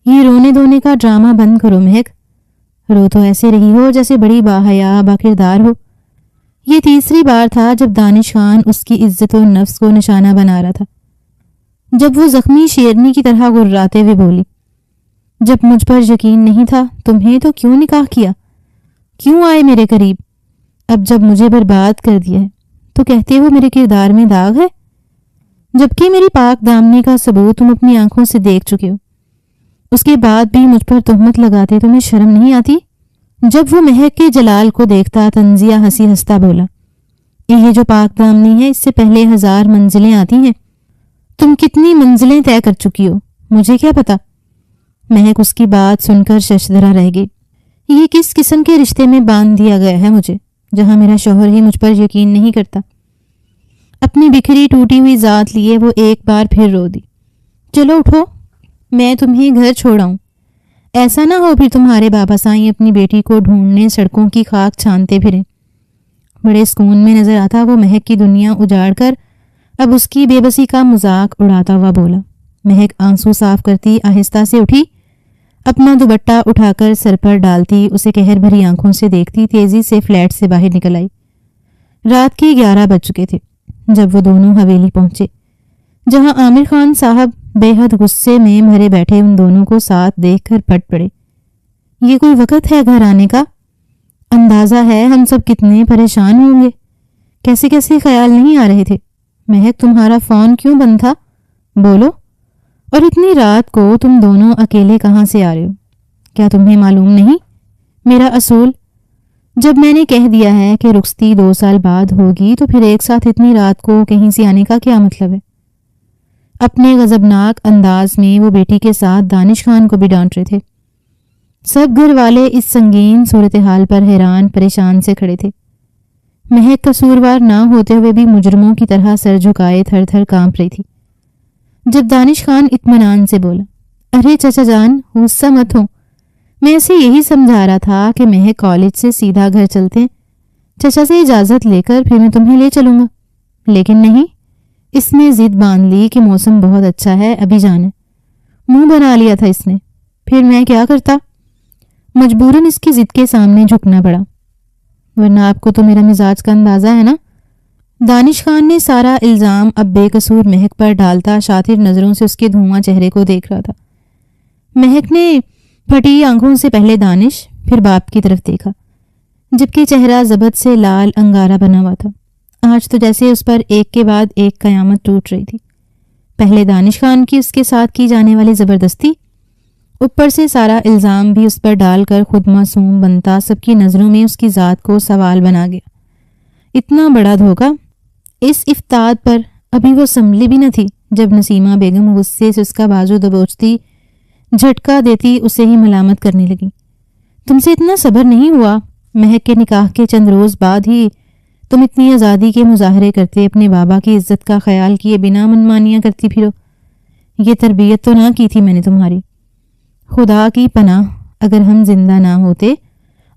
یہ رونے دھونے کا ڈرامہ بند کرو مہک، رو تو ایسے رہی ہو جیسے بڑی باحیا با کردار ہو۔ یہ تیسری بار تھا جب دانش خان اس کی عزت و نفس کو نشانہ بنا رہا تھا، جب وہ زخمی شیرنی کی طرح گرراتے ہوئے بولی، جب مجھ پر یقین نہیں تھا تمہیں تو کیوں نکاح کیا، کیوں آئے میرے قریب؟ اب جب مجھے برباد کر دیا ہے تو کہتے ہو میرے کردار میں داغ ہے، جبکہ میری پاک دامنی کا ثبوت تم اپنی آنکھوں سے دیکھ چکے ہو۔ اس کے بعد بھی مجھ پر تہمت لگاتے تمہیں شرم نہیں آتی؟ جب وہ مہک کے جلال کو دیکھتا تنزیہ ہنسی ہنستا بولا، یہ جو پاک دامنی ہے اس سے پہلے 1000 منزلیں آتی ہیں، تم کتنی منزلیں طے کر چکی ہو مجھے کیا پتا؟ مہک اس کی بات سن کر ششدرہ رہ گئی۔ یہ کس قسم کے رشتے میں باندھ دیا گیا ہے مجھے جہاں میرا شوہر ہی مجھ پر یقین نہیں کرتا؟ اپنی بکھری ٹوٹی ہوئی ذات لیے وہ ایک بار پھر رو دی۔ چلو اٹھو، میں تمہیں گھر چھوڑاؤں، ایسا نہ ہو پھر تمہارے بابا سائیں اپنی بیٹی کو ڈھونڈنے سڑکوں کی خاک چھانتے پھریں۔ بڑے سکون میں نظر آتا وہ مہک کی دنیا اجاڑ کر اب اس کی بے بسی کا مذاق اڑاتا ہوا بولا۔ مہک آنسو صاف کرتی آہستہ سے اٹھی، اپنا دوپٹہ اٹھا کر سر پر ڈالتی اسے قہر بھری آنکھوں سے دیکھتی تیزی سے فلیٹ سے باہر نکل آئی۔ رات کے 11 بج چکے تھے جب وہ دونوں حویلی پہنچے، جہاں عامر خان صاحب بے حد غصے میں بھرے بیٹھے ان دونوں کو ساتھ دیکھ کر پھٹ پڑے۔ یہ کوئی وقت ہے گھر آنے کا؟ اندازہ ہے ہم سب کتنے پریشان ہوں گے، کیسے کیسے خیال نہیں آ رہے تھے۔ مہک تمہارا فون کیوں بند تھا؟ بولو، اور اتنی رات کو تم دونوں اکیلے کہاں سے آ رہے ہو؟ کیا تمہیں معلوم نہیں میرا اصول؟ جب میں نے کہہ دیا ہے کہ رخصتی 2 سال بعد ہوگی تو پھر ایک ساتھ اتنی رات کو کہیں سے آنے کا کیا مطلب ہے؟ اپنے غضبناک انداز میں وہ بیٹی کے ساتھ دانش خان کو بھی ڈانٹ رہے تھے۔ سب گھر والے اس سنگین صورتحال پر حیران پریشان سے کھڑے تھے۔ مہک قصوروار نہ ہوتے ہوئے بھی مجرموں کی طرح سر جھکائے تھر تھر کانپ رہی تھی۔ جب دانش خان اطمینان سے بولا، ارے چچا جان غصہ مت ہو، میں اسے یہی سمجھا رہا تھا کہ مہک کالج سے سیدھا گھر چلتے ہیں، چچا سے اجازت لے کر پھر میں تمہیں لے چلوں گا۔ لیکن نہیں، اس نے ضد باندھ لی کہ موسم بہت اچھا ہے ابھی جانا۔ منہ بنا لیا تھا اس نے، پھر میں کیا کرتا؟ مجبوراً اس کی ضد کے سامنے جھکنا پڑا، ورنہ آپ کو تو میرا مزاج کا اندازہ ہے نا۔ دانش خان نے سارا الزام اب بے قصور مہک پر ڈالتا شاطر نظروں سے اس کے دھواں چہرے کو دیکھ رہا تھا۔ مہک نے پھٹی آنکھوں سے پہلے دانش پھر باپ کی طرف دیکھا، جبکہ چہرہ ضبط سے لال انگارہ بنا ہوا تھا۔ آج تو جیسے اس پر ایک کے بعد ایک قیامت ٹوٹ رہی تھی۔ پہلے دانش خان کی اس کے ساتھ کی جانے والی زبردستی، اوپر سے سارا الزام بھی اس پر ڈال کر خود معصوم بنتا سب کی نظروں میں اس کی ذات کو سوال بنا گیا۔ اتنا بڑا دھوکہ! اس افتاد پر ابھی وہ سنبھلی بھی نہ تھی جب نسیمہ بیگم غصے سے اس کا بازو دبوچتی، جھٹکا دیتی اسے ہی ملامت کرنے لگی۔ تم سے اتنا صبر نہیں ہوا؟ مہک کے نکاح کے چند روز بعد ہی تم اتنی آزادی کے مظاہرے کرتے، اپنے بابا کی عزت کا خیال کیے بنا منمانیاں کرتی پھرو۔ یہ تربیت تو نہ کی تھی میں نے تمہاری۔ خدا کی پناہ، اگر ہم زندہ نہ ہوتے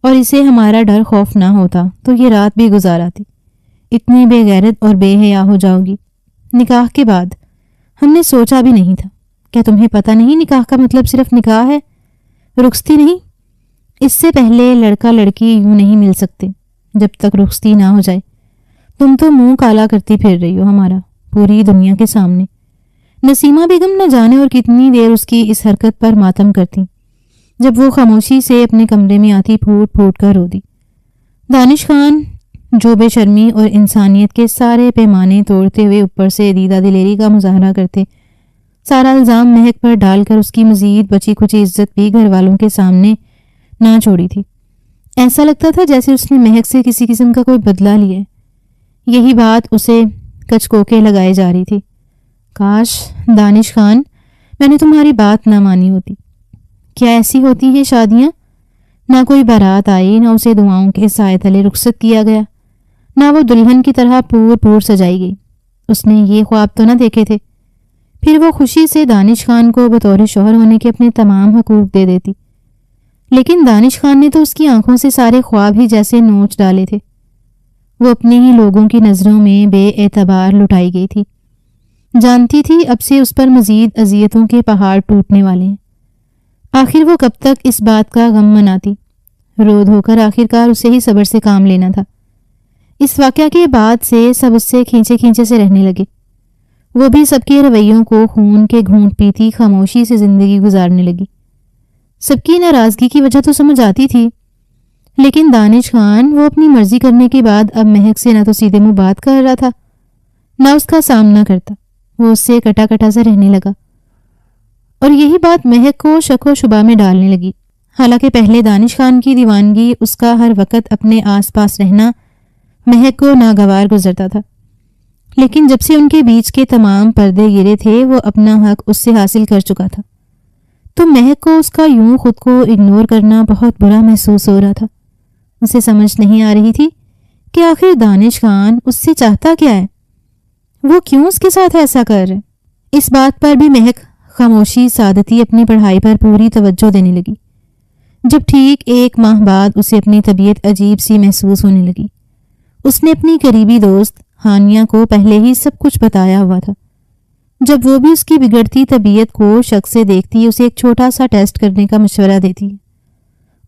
اور اسے ہمارا ڈر خوف نہ ہوتا تو یہ رات بھی گزاراتی۔ اتنی بے غیرت اور بے حیا ہو جاؤ گی نکاح کے بعد؟ ہم نے سوچا بھی نہیں تھا۔ کیا تمہیں پتہ نہیں نکاح کا مطلب صرف نکاح ہے، رخصتی نہیں؟ اس سے پہلے لڑکا لڑکی یوں نہیں مل سکتے جب تک رخصتی نہ ہو جائے۔ تم تو منہ کالا کرتی پھر رہی ہو ہمارا پوری دنیا کے سامنے۔ نسیمہ بیگم نہ جانے اور کتنی دیر اس کی اس حرکت پر ماتم کرتی، جب وہ خاموشی سے اپنے کمرے میں آتی پھوٹ پھوٹ کر رو دی۔ دانش خان جو بے شرمی اور انسانیت کے سارے پیمانے توڑتے ہوئے اوپر سے دیدہ دلیری کا مظاہرہ کرتے، سارا الزام مہک پر ڈال کر اس کی مزید بچی کچی عزت بھی گھر والوں کے سامنے نہ چھوڑی تھی۔ ایسا لگتا تھا جیسے اس نے مہک سے کسی قسم کا کوئی بدلہ لیا ہے۔ یہی بات اسے کچکوکے لگائے جا رہی تھی۔ کاش دانش خان میں نے تمہاری بات نہ مانی ہوتی۔ کیا ایسی ہوتی ہیں شادیاں؟ نہ کوئی بارات آئی، نہ اسے دعاؤں کے سائے تلے رخصت کیا گیا، نہ وہ دلہن کی طرح پور پور سجائی گئی۔ اس نے یہ خواب تو نہ دیکھے تھے۔ پھر وہ خوشی سے دانش خان کو بطور شوہر ہونے کے اپنے تمام حقوق دے دیتی، لیکن دانش خان نے تو اس کی آنکھوں سے سارے خواب ہی جیسے نوچ ڈالے تھے۔ وہ اپنے ہی لوگوں کی نظروں میں بے اعتبار لٹائی گئی تھی۔ جانتی تھی اب سے اس پر مزید اذیتوں کے پہاڑ ٹوٹنے والے ہیں۔ آخر وہ کب تک اس بات کا غم مناتی؟ رو دھو کر آخرکار اسے ہی صبر سے کام لینا تھا۔ اس واقعہ کے بعد سے سب اس سے کھینچے کھینچے سے رہنے لگے۔ وہ بھی سب کے رویوں کو خون کے گھونٹ پیتی خاموشی سے زندگی گزارنے لگی۔ سب کی ناراضگی کی وجہ تو سمجھ آتی تھی، لیکن دانش خان وہ اپنی مرضی کرنے کے بعد اب مہک سے نہ تو سیدھے منہ بات کر رہا تھا، نہ اس کا سامنا کرتا۔ وہ اس سے کٹا کٹا سا رہنے لگا، اور یہی بات مہک کو شک و شبہ میں ڈالنے لگی۔ حالانکہ پہلے دانش خان کی دیوانگی، اس کا ہر وقت اپنے آس پاس رہنا مہک کو ناگوار گزرتا تھا، لیکن جب سے ان کے بیچ کے تمام پردے گرے تھے وہ اپنا حق اس سے حاصل کر چکا تھا، تو مہک کو اس کا یوں خود کو اگنور کرنا بہت برا محسوس ہو رہا تھا۔ اسے سمجھ نہیں آ رہی تھی کہ آخر دانش خان اس سے چاہتا کیا ہے، وہ کیوں اس کے ساتھ ایسا کر رہے۔ اس بات پر بھی مہک خاموشی سعادتی اپنی پڑھائی پر پوری توجہ دینے لگی۔ جب ٹھیک 1 ماہ بعد اسے اپنی طبیعت عجیب سی محسوس ہونے لگی، اس نے اپنی قریبی دوست ہانیہ کو پہلے ہی سب کچھ بتایا ہوا تھا۔ جب وہ بھی اس کی بگڑتی طبیعت کو شک سے دیکھتی، اسے ایک چھوٹا سا ٹیسٹ کرنے کا مشورہ دیتی،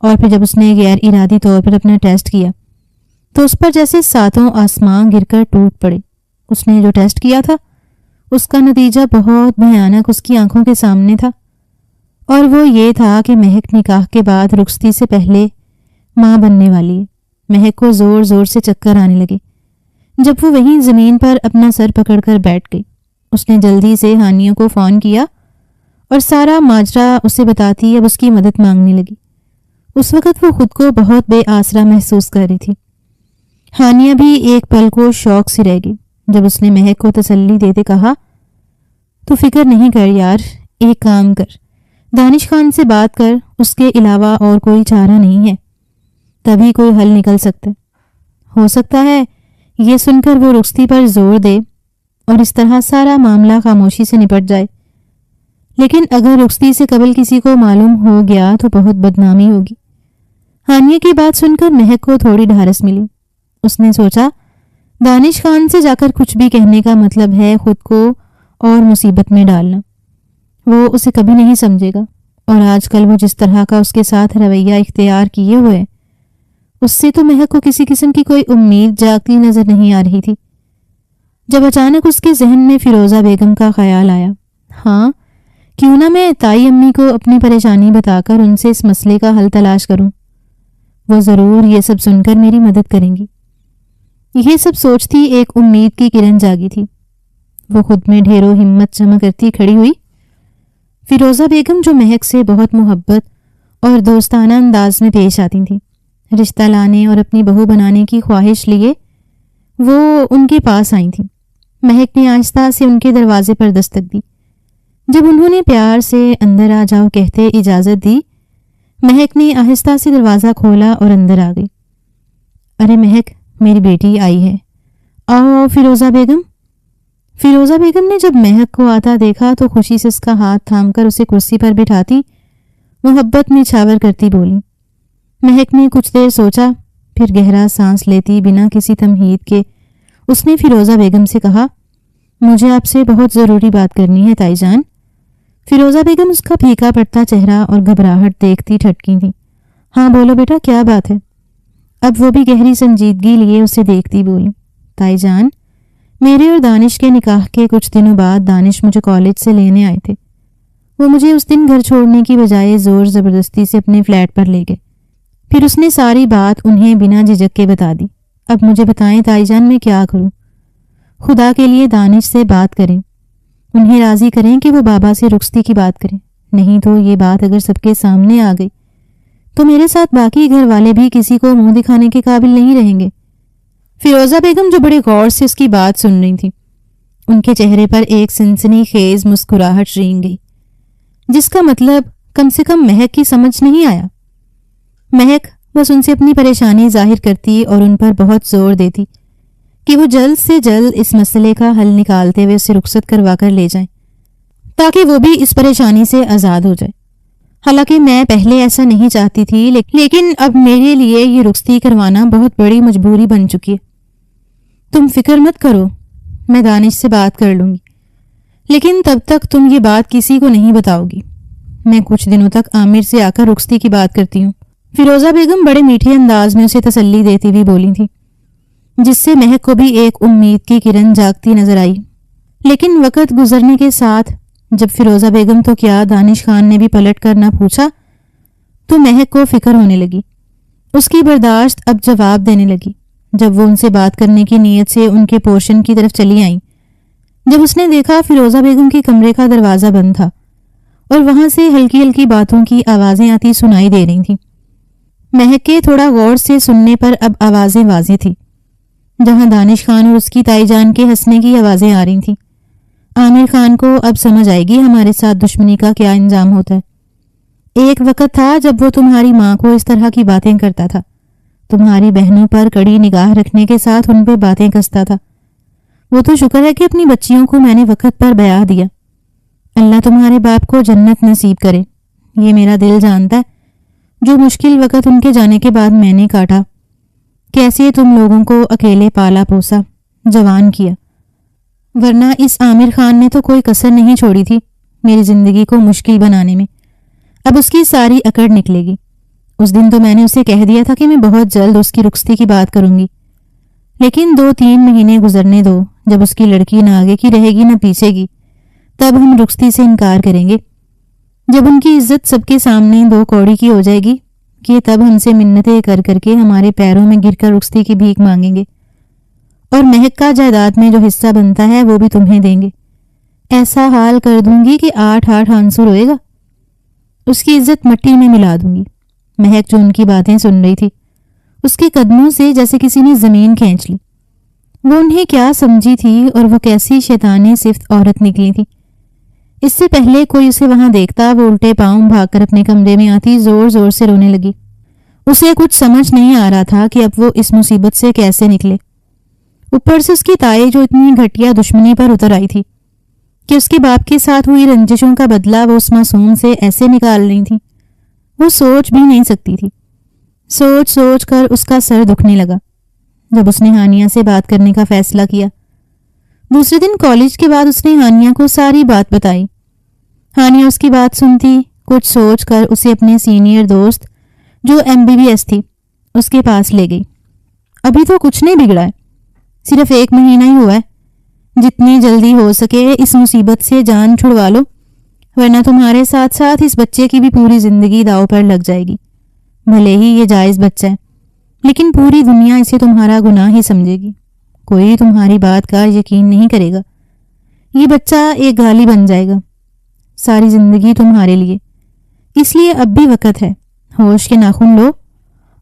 اور پھر جب اس نے غیر ارادی طور پر اپنا ٹیسٹ کیا تو اس پر جیسے ساتوں آسمان گر کر ٹوٹ پڑے۔ اس نے جو ٹیسٹ کیا تھا اس کا نتیجہ بہت بھیانک اس کی آنکھوں کے سامنے تھا، اور وہ یہ تھا کہ مہک نکاح کے بعد رخصتی سے پہلے ماں بننے والی ہے۔ مہک کو زور زور سے چکر آنے لگے جب وہ وہیں زمین پر اپنا سر پکڑ کر بیٹھ گئی۔ اس نے جلدی سے ہانیہ کو فون کیا اور سارا ماجرا اسے بتاتی اب اس کی مدد مانگنے لگی۔ اس وقت وہ خود کو بہت بے آسرا محسوس کر رہی تھی۔ ہانیہ بھی ایک پل کو شوق سے رہ گئی جب اس نے مہک کو تسلی دیتے کہا، تو فکر نہیں کر یار، ایک کام کر، دانش خان سے بات کر، اس کے علاوہ اور کوئی چارہ نہیں ہے، تبھی کوئی حل نکل سکتا ہے۔ ہو سکتا ہے یہ سن کر وہ رخصتی پر زور دے اور اس طرح سارا معاملہ خاموشی سے نپٹ جائے، لیکن اگر رخصتی سے قبل کسی کو معلوم ہو گیا تو بہت بدنامی ہوگی۔ ہانیہ کی بات سن کر مہک کو تھوڑی ڈھارس ملی۔ اس نے سوچا دانش خان سے جا کر کچھ بھی کہنے کا مطلب ہے خود کو اور مصیبت میں ڈالنا۔ وہ اسے کبھی نہیں سمجھے گا، اور آج کل وہ جس طرح کا اس کے ساتھ رویہ اختیار کیے ہوئے، اس سے تو مہک کو کسی قسم کی کوئی امید جاگتی نظر نہیں آ رہی تھی۔ جب اچانک اس کے ذہن میں فیروزہ بیگم کا خیال آیا، ہاں کیوں نہ میں تائی امی کو اپنی پریشانی بتا کر ان سے اس مسئلے کا حل تلاش کروں۔ وہ ضرور یہ سب سن کر میری مدد کریں گی۔ یہ سب سوچتی ایک امید کی کرن جاگی تھی۔ وہ خود میں ڈھیروں ہمت جمع کرتی کھڑی ہوئی۔ فیروزہ بیگم جو مہک سے بہت محبت اور دوستانہ انداز میں پیش آتی تھیں، رشتہ لانے اور اپنی بہو بنانے کی خواہش لیے وہ ان کے پاس آئی تھیں۔ مہک نے آہستہ سے ان کے دروازے پر دستک دی۔ جب انہوں نے پیار سے اندر آ جاؤ کہتے اجازت دی، مہک نے آہستہ سے دروازہ کھولا اور اندر آ گئی۔ ارے مہک، میری بیٹی آئی ہے، آؤ آؤ فیروزہ بیگم۔ فیروزہ بیگم نے جب مہک کو آتا دیکھا تو خوشی سے اس کا ہاتھ تھام کر اسے کرسی پر بٹھاتی محبت میں چھاور کرتی بولی۔ مہک نے کچھ دیر سوچا، پھر گہرا سانس لیتی بنا کسی تمہید کے اس نے فیروزہ بیگم سے کہا، مجھے آپ سے بہت ضروری بات کرنی ہے تائی جان۔ فیروزہ بیگم اس کا پھیکا پڑتا چہرہ اور گھبراہٹ دیکھتی ٹھٹکی تھی۔ ہاں بولو بیٹا، کیا بات ہے؟ اب وہ بھی گہری سنجیدگی لیے اسے دیکھتی بولی، تائی جان، میرے اور دانش کے نکاح کے کچھ دنوں بعد دانش مجھے کالج سے لینے آئے تھے۔ وہ مجھے اس دن گھر چھوڑنے کی بجائے زور زبردستی سے اپنے فلیٹ پر لے گئے۔ پھر اس نے ساری بات انہیں بنا جھجک کے بتا دی۔ اب مجھے بتائیں تائی جان، میں کیا کروں؟ خدا کے لیے دانش سے بات کریں، انہیں راضی کریں کہ وہ بابا سے رخصتی کی بات کریں، نہیں تو یہ بات اگر سب کے سامنے آ گئی تو میرے ساتھ باقی گھر والے بھی کسی کو منہ دکھانے کے قابل نہیں رہیں گے۔ فیروزہ بیگم جو بڑے غور سے اس کی بات سن رہی تھی، ان کے چہرے پر ایک سنسنی خیز مسکراہٹ رینگ گئی، جس کا مطلب کم سے کم مہک کی سمجھ نہیں آیا۔ مہک بس ان سے اپنی پریشانی ظاہر کرتی اور ان پر بہت زور دیتی کہ وہ جلد سے جلد اس مسئلے کا حل نکالتے ہوئے اسے رخصت کروا کر لے جائیں تاکہ وہ بھی اس پریشانی سے آزاد ہو جائے۔ حالانکہ میں پہلے ایسا نہیں چاہتی تھی، لیکن اب میرے لیے یہ رخصتی کروانا بہت بڑی مجبوری بن چکی ہے۔ تم فکر مت کرو، میں دانش سے بات کر لوں گی، لیکن تب تک تم یہ بات کسی کو نہیں بتاؤ گی۔ میں کچھ دنوں تک عامر سے آ کر رخصتی کی بات کرتی ہوں۔ فیروزہ بیگم بڑے میٹھے انداز میں اسے تسلی دیتی ہوئی بولی تھی، جس سے مہک کو بھی ایک امید کی کرن جاگتی نظر آئی۔ لیکن وقت گزرنے کے ساتھ جب فیروزہ بیگم تو کیا دانش خان نے بھی پلٹ کر نہ پوچھا تو مہک کو فکر ہونے لگی۔ اس کی برداشت اب جواب دینے لگی۔ جب وہ ان سے بات کرنے کی نیت سے ان کے پورشن کی طرف چلی آئیں، جب اس نے دیکھا فیروزہ بیگم کے کمرے کا دروازہ بند تھا اور وہاں سے ہلکی ہلکی باتوں کی آوازیں آتی سنائی دے رہی تھیں، مہک کے تھوڑا غور سے سننے پر اب آوازیں واضح تھی۔ جہاں دانش خان اور اس کی تائی جان کے ہنسنے کی آوازیں آ رہی تھیں، عامر خان کو اب سمجھ آئے گی ہمارے ساتھ دشمنی کا کیا انجام ہوتا ہے۔ ایک وقت تھا جب وہ تمہاری ماں کو اس طرح کی باتیں کرتا تھا، تمہاری بہنوں پر کڑی نگاہ رکھنے کے ساتھ ان پہ باتیں کستا تھا۔ وہ تو شکر ہے کہ اپنی بچیوں کو میں نے وقت پر بیاہ دیا۔ اللہ تمہارے باپ کو جنت نصیب کرے، یہ میرا دل جانتا ہے۔ جو مشکل وقت ان کے جانے کے بعد میں نے کاٹا، کیسے تم لوگوں کو اکیلے پالا پوسا، جوان کیا، ورنہ اس عامر خان نے تو کوئی کسر نہیں چھوڑی تھی میری زندگی کو مشکل بنانے میں۔ اب اس کی ساری اکڑ نکلے گی۔ اس دن تو میں نے اسے کہہ دیا تھا کہ میں بہت جلد اس کی رخصتی کی بات کروں گی، لیکن 2-3 مہینے گزرنے دو، جب اس کی لڑکی نہ آگے کی رہے گی نہ پیچھے کی، تب ہم رخصتی سے انکار کریں گے۔ جب ان کی عزت سب کے سامنے 2 کوڑی کی ہو جائے گی کہ تب ہم سے منتیں کر کر کے ہمارے پیروں میں گر کر رخصتی کی بھیک مانگیں گے، اور مہک کا جائیداد میں جو حصہ بنتا ہے وہ بھی تمہیں دیں گے۔ ایسا حال کر دوں گی کہ 8 آنسو روئے گا، اس کی عزت مٹی میں ملا دوں گی۔ مہک جو ان کی باتیں سن رہی تھی، اس کے قدموں سے جیسے کسی نے زمین کھینچ لی۔ وہ انہیں کیا سمجھی تھی اور وہ کیسی شیطان صفت عورت نکلی تھی۔ اس سے پہلے کوئی اسے وہاں دیکھتا وہ الٹے پاؤں بھاگ کر اپنے کمرے میں آتی زور زور سے رونے لگی۔ اسے کچھ سمجھ نہیں آ رہا تھا کہ اب وہ اس مصیبت سے کیسے نکلے۔ اوپر سے اس کی تائی جو اتنی گھٹیا دشمنی پر اتر آئی تھی کہ اس کے باپ کے ساتھ ہوئی رنجشوں کا بدلہ وہ اس معصوم سے ایسے نکال رہی تھی، وہ سوچ بھی نہیں سکتی تھی۔ سوچ سوچ کر اس کا سر دکھنے لگا۔ جب اس نے ہانیہ سے بات کرنے کا فیصلہ کیا، دوسرے دن کالج کے بعد اس نے ہانیہ کو ساری بات بتائی۔ ہانیہ اس کی بات سنتی، کچھ سوچ کر اسے اپنے سینئر دوست جو MBBS تھی اس کے پاس لے گئی۔ ابھی تو کچھ نہیں بگڑا ہے، صرف 1 مہینہ ہی ہوا ہے، جتنی جلدی ہو سکے اس مصیبت سے جان چھڑوا لو، ورنہ تمہارے ساتھ ساتھ اس بچے کی بھی پوری زندگی داؤ پر لگ جائے گی۔ بھلے ہی یہ جائز بچہ ہے، لیکن پوری دنیا اسے تمہارا گناہ ہی سمجھے گی، کوئی تمہاری بات کا یقین نہیں کرے گا۔ یہ بچہ ایک گالی بن جائے گا، ساری زندگی تمہارے لیے۔ اس لیے اب بھی وقت ہے، ہوش کے ناخن لو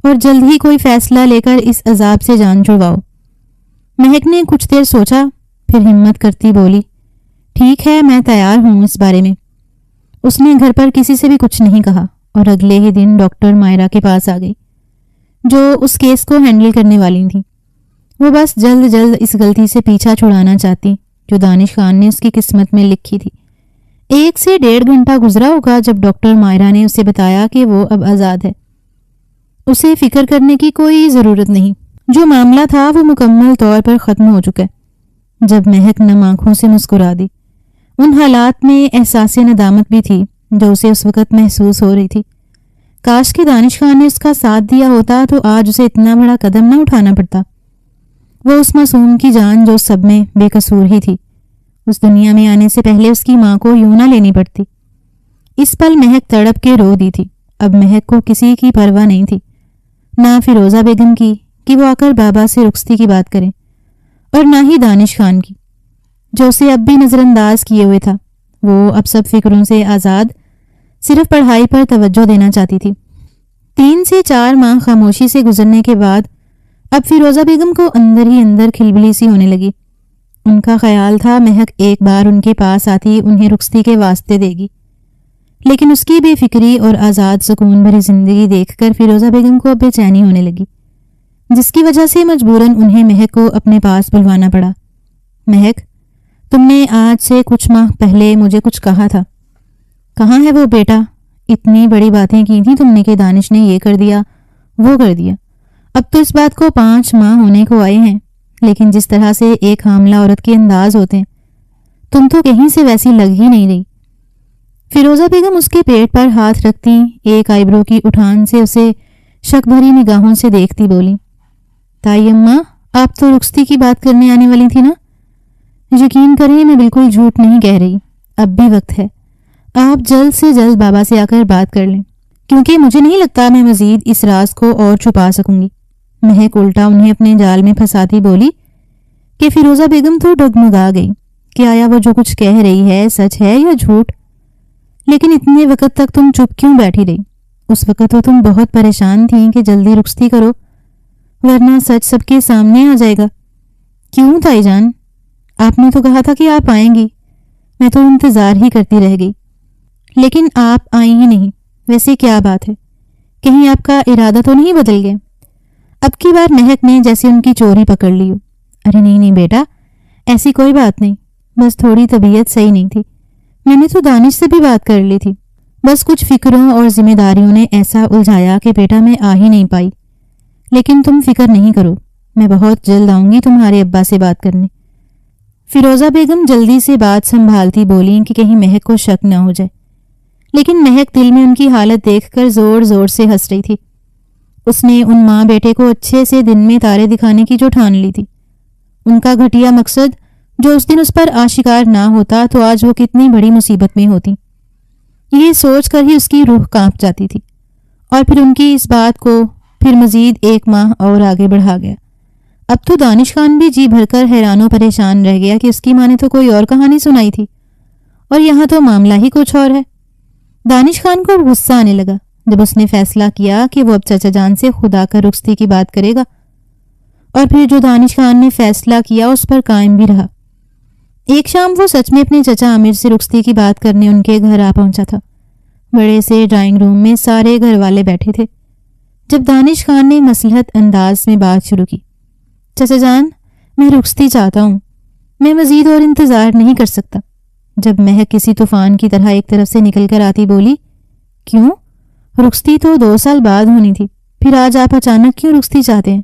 اور جلد ہی کوئی فیصلہ لے کر اس عذاب سے جان چھڑواؤ۔ مہک نے کچھ دیر سوچا، پھر ہمت کرتی بولی، ٹھیک ہے، میں تیار ہوں اس بارے میں۔ اس نے گھر پر کسی سے بھی کچھ نہیں کہا اور اگلے ہی دن ڈاکٹر مائرہ کے پاس آ گئی، جو اس کیس کو ہینڈل کرنے والی تھی۔ وہ بس جلد جلد اس غلطی سے پیچھا چھڑانا چاہتی جو دانش خان نے اس کی قسمت میں لکھی تھی۔ 1 سے 1.5 گھنٹہ گزرا ہوگا جب ڈاکٹر مائرہ نے اسے بتایا کہ وہ اب آزاد ہے، اسے فکر کرنے کی کوئی ضرورت نہیں، جو معاملہ تھا وہ مکمل طور پر ختم ہو چکا ہے۔ جب مہک نم آنکھوں سے مسکرا دی، ان حالات میں احساس ندامت بھی تھی جو اسے اس وقت محسوس ہو رہی تھی۔ کاش کہ دانش خان نے اس کا ساتھ دیا ہوتا تو آج اسے اتنا بڑا قدم نہ اٹھانا پڑتا۔ وہ اس معصوم کی جان جو سب میں بے قصور ہی تھی، اس دنیا میں آنے سے پہلے اس کی ماں کو یوں نہ لینی پڑتی۔ اس پل مہک تڑپ کے رو دی تھی۔ اب مہک کو کسی کی پرواہ نہیں تھی، نہ فیروزہ بیگم کی کہ وہ آ کر بابا سے رخصتی کی بات کریں، اور نہ ہی دانش خان کی جو اسے اب بھی نظر انداز کیے ہوئے تھا۔ وہ اب سب فکروں سے آزاد صرف پڑھائی پر توجہ دینا چاہتی تھی۔ 3 سے 4 ماہ خاموشی سے گزرنے کے بعد اب فیروزہ بیگم کو اندر ہی اندر کھلبلی سی ہونے لگی۔ ان کا خیال تھا مہک ایک بار ان کے پاس آتی انہیں رخصتی کے واسطے دے گی، لیکن اس کی بے فکری اور آزاد سکون بھری زندگی دیکھ کر فیروزہ بیگم کو اب بے چینی ہونے لگی، جس کی وجہ سے مجبوراً انہیں مہک کو اپنے پاس بلوانا پڑا۔ مہک، تم نے آج سے کچھ ماہ پہلے مجھے کچھ کہا تھا، کہاں ہے وہ بیٹا؟ اتنی بڑی باتیں کی تھی تم نے کہ دانش نے یہ کر دیا وہ کر دیا۔ اب تو اس بات کو 5 ماہ ہونے کو آئے ہیں، لیکن جس طرح سے ایک حاملہ عورت کے انداز ہوتے ہیں، تم تو کہیں سے ویسی لگ ہی نہیں رہی۔ فیروزہ بیگم اس کے پیٹ پر ہاتھ رکھتی ایک آئیبرو کی اٹھان سے اسے شک بھری نگاہوں سے دیکھتی بولی، تائی اماں، آپ تو رخصتی کی بات کرنے آنے والی تھی نا؟ یقین کریں میں بالکل جھوٹ نہیں کہہ رہی، اب بھی وقت ہے، آپ جلد سے جلد بابا سے آ کر بات کر لیں، کیونکہ مجھے نہیں لگتا میں مزید اس راز کو اور چھپا سکوں گی۔ مہک الٹا انہیں اپنے جال میں پھنساتی بولی کہ فیروزہ بیگم تو ڈگمگا گئی کہ آیا وہ جو کچھ کہہ رہی ہے سچ ہے یا جھوٹ؟ لیکن اتنے وقت تک تم چپ کیوں بیٹھی رہی؟ اس وقت تو تم بہت پریشان تھیں کہ جلدی رخصتی کرو ورنہ سچ سب کے سامنے آ جائے گا۔ کیوں تائی جان؟ آپ نے تو کہا تھا کہ آپ آئیں گی، میں تو انتظار ہی کرتی رہ گئی، لیکن آپ آئی ہی نہیں۔ ویسے کیا بات ہے، کہیں آپ کا ارادہ تو نہیں بدل گیا؟ اب کی بار مہک نے جیسے ان کی چوری پکڑ لی ہو۔ ارے نہیں بیٹا، ایسی کوئی بات نہیں، بس تھوڑی طبیعت صحیح نہیں تھی، میں نے تو دانش سے بھی بات کر لی تھی، بس کچھ فکروں اور ذمہ داریوں نے ایسا الجھایا کہ بیٹا میں آ ہی نہیں پائی۔ لیکن تم فکر نہیں کرو، میں بہت جلد آؤں گی تمہارے ابا سے بات کرنے۔ فیروزہ بیگم جلدی سے بات سنبھالتی بولیں کہ کہیں مہک کو شک نہ ہو جائے، لیکن مہک دل میں ان کی حالت دیکھ کر زور زور سے ہنس رہی تھی۔ اس نے ان ماں بیٹے کو اچھے سے دن میں تارے دکھانے کی جو ٹھان لی تھی، ان کا گھٹیا مقصد جو اس دن اس پر آشکار نہ ہوتا تو آج وہ کتنی بڑی مصیبت میں ہوتی، یہ سوچ کر ہی اس کی روح کانپ جاتی تھی۔ اور پھر ان کی اس بات کو پھر مزید 1 ماہ اور آگے بڑھا گیا۔ اب تو دانش خان بھی جی بھر کر حیران و پریشان رہ گیا کہ اس کی ماں نے تو کوئی اور کہانی سنائی تھی اور یہاں تو معاملہ ہی کچھ اور ہے۔ دانش خان کو غصہ آنے لگا جب اس نے فیصلہ کیا کہ وہ اب چچا جان سے خدا کر رخصتی کی بات کرے گا، اور پھر جو دانش خان نے فیصلہ کیا اس پر قائم بھی رہا۔ ایک شام وہ سچ میں اپنے چچا عامر سے رخصتی کی بات کرنے ان کے گھر آ پہنچا تھا۔ بڑے سے ڈرائنگ روم میں سارے گھر والے بیٹھے تھے۔ جب دانش خان نے مصلحت انداز میں بات شروع کی، چچا جان، میں رخصتی چاہتا ہوں، میں مزید اور انتظار نہیں کر سکتا۔ جب مہک کسی طوفان کی طرح ایک طرف سے نکل کر آتی بولی، کیوں؟ رخصتی تو 2 سال بعد ہونی تھی، پھر آج آپ اچانک کیوں رخصتی چاہتے ہیں؟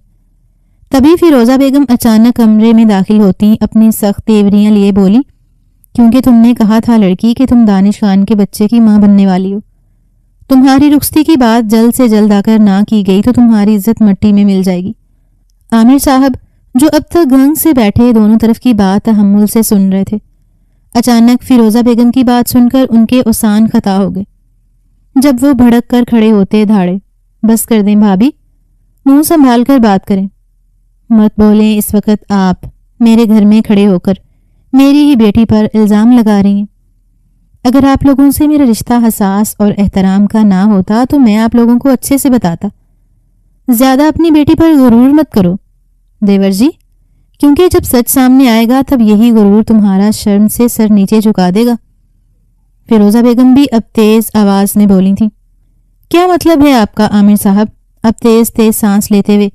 تبھی فیروزہ بیگم اچانک کمرے میں داخل ہوتی اپنی سخت تیوریاں لیے بولی، کیونکہ تم نے کہا تھا لڑکی کہ تم دانش خان کے بچے کی ماں بننے والی ہو، تمہاری رخصتی کی بات جلد سے جلد آ کر نہ کی گئی تو تمہاری عزت مٹی میں مل جائے گی۔ عامر صاحب جو اب تک گنگ سے بیٹھے دونوں طرف کی بات تحمل سے سن رہے تھے، اچانک فیروزہ بیگم کی بات سن کر ان کے اوسان خطا ہو گئے۔ جب وہ بھڑک کر کھڑے ہوتے دھاڑے، بس کر دیں بھابھی، منہ سنبھال کر بات کریں۔ مت بولیں اس وقت آپ میرے گھر میں کھڑے ہو کر میری ہی بیٹی پر الزام لگا رہی ہیں۔ اگر آپ لوگوں سے میرا رشتہ حساس اور احترام کا نہ ہوتا تو میں آپ لوگوں کو اچھے سے بتاتا۔ زیادہ اپنی بیٹی پر غرور مت کرو دیور جی، کیونکہ جب سچ سامنے آئے گا تب یہی غرور تمہارا شرم سے سر نیچے جھکا دے گا۔ فیروزہ بیگم بھی اب تیز آواز میں بولی تھی۔ کیا مطلب ہے آپ کا عامر صاحب؟ اب تیز تیز سانس لیتے ہوئے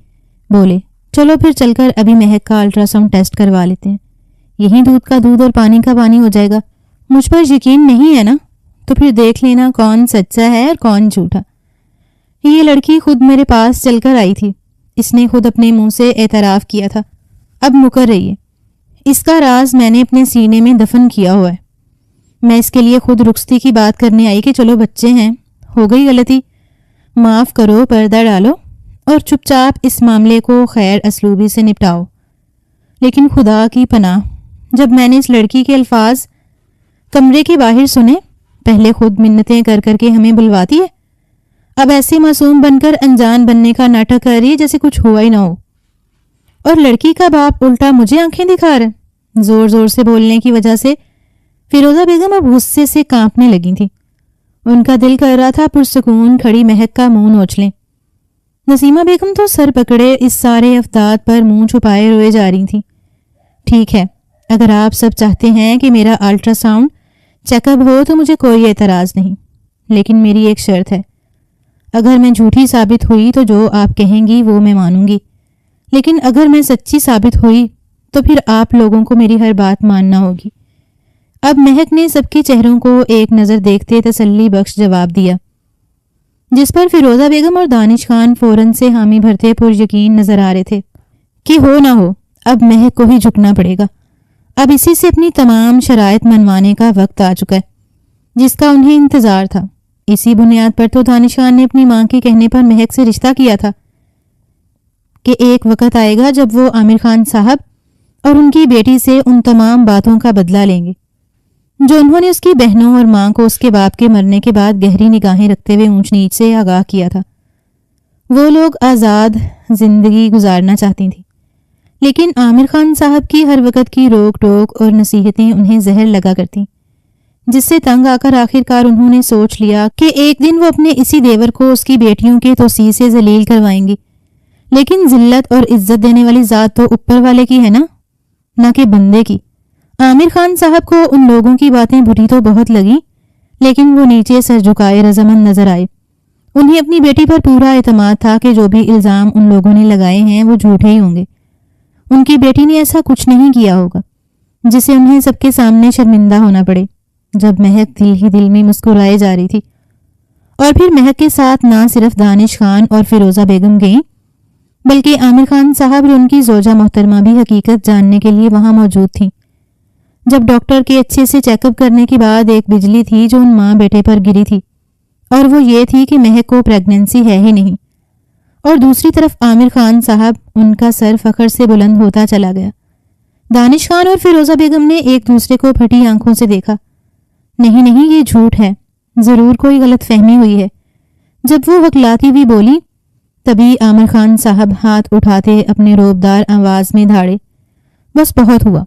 بولے۔ چلو پھر چل کر ابھی مہک کا الٹرا ساؤنڈ ٹیسٹ کروا لیتے ہیں، یہی دودھ کا دودھ اور پانی کا پانی ہو جائے گا۔ مجھ پر یقین نہیں ہے نا؟ تو پھر دیکھ لینا کون سچا ہے اور کون جھوٹا۔ یہ لڑکی خود میرے پاس چل کر آئی تھی، اس نے خود اپنے منہ سے اعتراف کیا تھا، اب مکر رہی ہے۔ اس کا راز میں نے اپنے سینے میں دفن کیا ہوا ہے۔ میں اس کے لیے خود رخصتی کی بات کرنے آئی کہ چلو بچے ہیں، ہو گئی غلطی، معاف کرو، پردہ ڈالو اور چپ چاپ اس معاملے کو خیر اسلوبی سے نپٹاؤ۔ لیکن خدا کی پناہ، جب میں نے اس لڑکی کے الفاظ کمرے کے باہر سنے، پہلے خود منتیں کر کر کے ہمیں بلواتی ہے، اب ایسے معصوم بن کر انجان بننے کا ناٹک کر رہی ہے جیسے کچھ ہوا ہی نہ ہو، اور لڑکی کا باپ الٹا مجھے آنکھیں دکھا رہا۔ زور زور سے بولنے کی وجہ سے فیروزہ بیگم اب غصے سے کانپنے لگی تھی۔ ان کا دل کر رہا تھا پرسکون کھڑی مہک کا منہ نوچ لیں۔ نسیمہ بیگم تو سر پکڑے اس سارے افداد پر منہ چھپائے روئے جا رہی تھیں۔ ٹھیک ہے، اگر آپ سب چاہتے ہیں کہ میرا الٹرا ساؤنڈ چیک اپ ہو تو مجھے کوئی اعتراض نہیں، لیکن میری ایک شرط ہے۔ اگر میں جھوٹی ثابت ہوئی تو جو آپ کہیں گی وہ میں مانوں گی، لیکن اگر میں سچی ثابت ہوئی تو پھر آپ لوگوں کو میری ہر بات ماننا ہوگی۔ اب مہک نے سب کے چہروں کو ایک نظر دیکھتے تسلی بخش جواب دیا، جس پر فیروزہ بیگم اور دانش خان فوراً سے حامی بھرتے پر یقین نظر آ رہے تھے کہ ہو نہ ہو اب مہک کو ہی جھکنا پڑے گا۔ اب اسی سے اپنی تمام شرائط منوانے کا وقت آ چکا ہے جس کا انہیں انتظار تھا۔ اسی بنیاد پر تو دانش خان نے اپنی ماں کے کہنے پر مہک سے رشتہ کیا تھا کہ ایک وقت آئے گا جب وہ عامر خان صاحب اور ان کی بیٹی سے ان تمام باتوں کا بدلہ لیں گے جو انہوں نے اس کی بہنوں اور ماں کو اس کے باپ کے مرنے کے بعد گہری نگاہیں رکھتے ہوئے اونچ نیچ سے آگاہ کیا تھا۔ وہ لوگ آزاد زندگی گزارنا چاہتی تھیں، لیکن عامر خان صاحب کی ہر وقت کی روک ٹوک اور نصیحتیں انہیں زہر لگا کرتیں، جس سے تنگ آ کر آخرکار انہوں نے سوچ لیا کہ ایک دن وہ اپنے اسی دیور کو اس کی بیٹیوں کے توسیع سے ذلیل کروائیں گی۔ لیکن ذلت اور عزت دینے والی ذات تو اوپر والے کی ہے نا، نہ کہ بندے کی۔ عامر خان صاحب کو ان لوگوں کی باتیں بری تو بہت لگیں، لیکن وہ نیچے سر جھکائے رضامند نظر آئے۔ انہیں اپنی بیٹی پر پورا اعتماد تھا کہ جو بھی الزام ان لوگوں نے لگائے ہیں وہ جھوٹے ہی ہوں گے۔ ان کی بیٹی نے ایسا کچھ نہیں کیا ہوگا جسے انہیں سب کے سامنے شرمندہ ہونا پڑے۔ جب مہک دل ہی دل میں مسکرائے جا رہی تھی، اور پھر مہک کے ساتھ نہ صرف دانش خان اور فیروزہ بیگم گئیں بلکہ عامر خان صاحب اور ان کی زوجہ محترمہ بھی حقیقت جاننے کے لیے وہاں موجود تھیں۔ جب ڈاکٹر کے اچھے سے چیک اپ کرنے کے بعد ایک بجلی تھی جو ان ماں بیٹے پر گری تھی، اور وہ یہ تھی کہ مہک کو پریگننسی ہے ہی نہیں، اور دوسری طرف عامر خان صاحب، ان کا سر فخر سے بلند ہوتا چلا گیا۔ دانش خان اور فیروزہ بیگم نے ایک دوسرے کو پھٹی آنکھوں سے دیکھا۔ نہیں نہیں، یہ جھوٹ ہے، ضرور کوئی غلط فہمی ہوئی ہے۔ جب وہ ہکلاتی ہوئی بولی، تبھی عامر خان صاحب ہاتھ اٹھاتے اپنے روبدار آواز میں دھاڑے، بس بہت ہوا،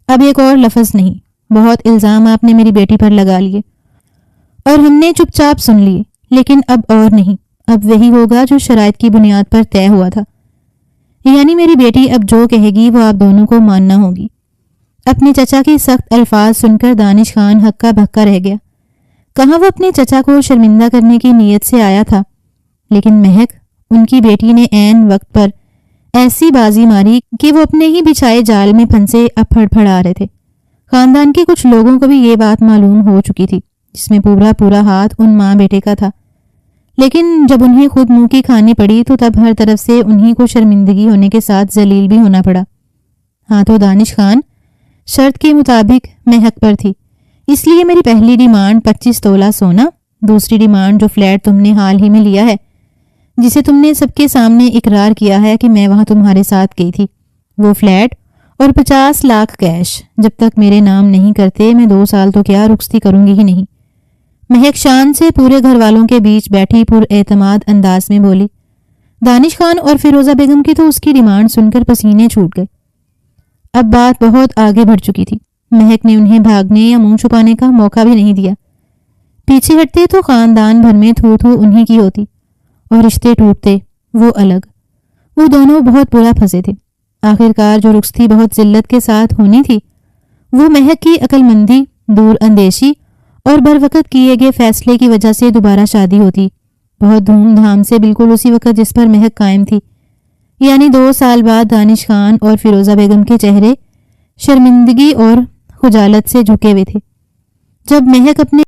اب ایک اور لفظ نہیں، بہت الزام آپ نے میری بیٹی پر لگا لیے اور ہم نے چپ چاپ سن لیے، لیکن اب اور نہیں، اب وہی ہوگا جو شرائط کی بنیاد پر طے ہوا تھا، یعنی میری بیٹی اب جو کہے گی وہ آپ دونوں کو ماننا ہوگی۔ اپنے چچا کے سخت الفاظ سن کر دانش خان ہکا بھکا رہ گیا۔ کہاں وہ اپنے چچا کو شرمندہ کرنے کی نیت سے آیا تھا، لیکن مہک، ان کی بیٹی نے عین وقت پر ایسی بازی ماری کہ وہ اپنے ہی بچھائے جال میں پھنسے اب پھڑپھڑا رہے تھے۔ خاندان کے کچھ لوگوں کو بھی یہ بات معلوم ہو چکی تھی، جس میں پورا ہاتھ ان ماں بیٹے کا تھا، لیکن جب انہیں خود منہ کی کھانی پڑی تو تب ہر طرف سے انہیں کو شرمندگی ہونے کے ساتھ ذلیل بھی ہونا پڑا۔ ہاں تو دانش خان، شرط کے مطابق میں حق پر تھی، اس لیے میری پہلی ڈیمانڈ 25 تولہ سونا، دوسری ڈیمانڈ جو فلیٹ تم نے حال ہی میں لیا ہے، جسے تم نے سب کے سامنے اقرار کیا ہے کہ میں وہاں تمہارے ساتھ گئی تھی، وہ فلیٹ اور 50 لاکھ کیش جب تک میرے نام نہیں کرتے میں 2 سال تو کیا رخصتی کروں گی ہی نہیں۔ مہک شان سے پورے گھر والوں کے بیچ بیٹھی پر اعتماد انداز میں بولی۔ دانش خان اور فیروزہ بیگم کی تو اس کی ڈیمانڈ سن کر پسینے چھوٹ گئے۔ اب بات بہت آگے بڑھ چکی تھی۔ مہک نے انہیں بھاگنے یا منہ چھپانے کا موقع بھی نہیں دیا۔ پیچھے ہٹتے تو خاندان بھر میں تھو تھو انہی کی ہوتی اور رشتے ٹوٹتے وہ الگ۔ وہ دونوں بہت برا پھنسے تھے۔ آخرکار جو رخصتی بہت ذلت کے ساتھ ہونی تھی وہ مہک کی عقل مندی، دور اندیشی اور بر وقت کیے گئے فیصلے کی وجہ سے دوبارہ شادی ہوتی، بہت دھوم دھام سے، بالکل اسی وقت جس پر مہک قائم تھی، یعنی 2 سال بعد۔ دانش خان اور فیروزہ بیگم کے چہرے شرمندگی اور خجالت سے جھکے ہوئے تھے۔ جب مہک اپنے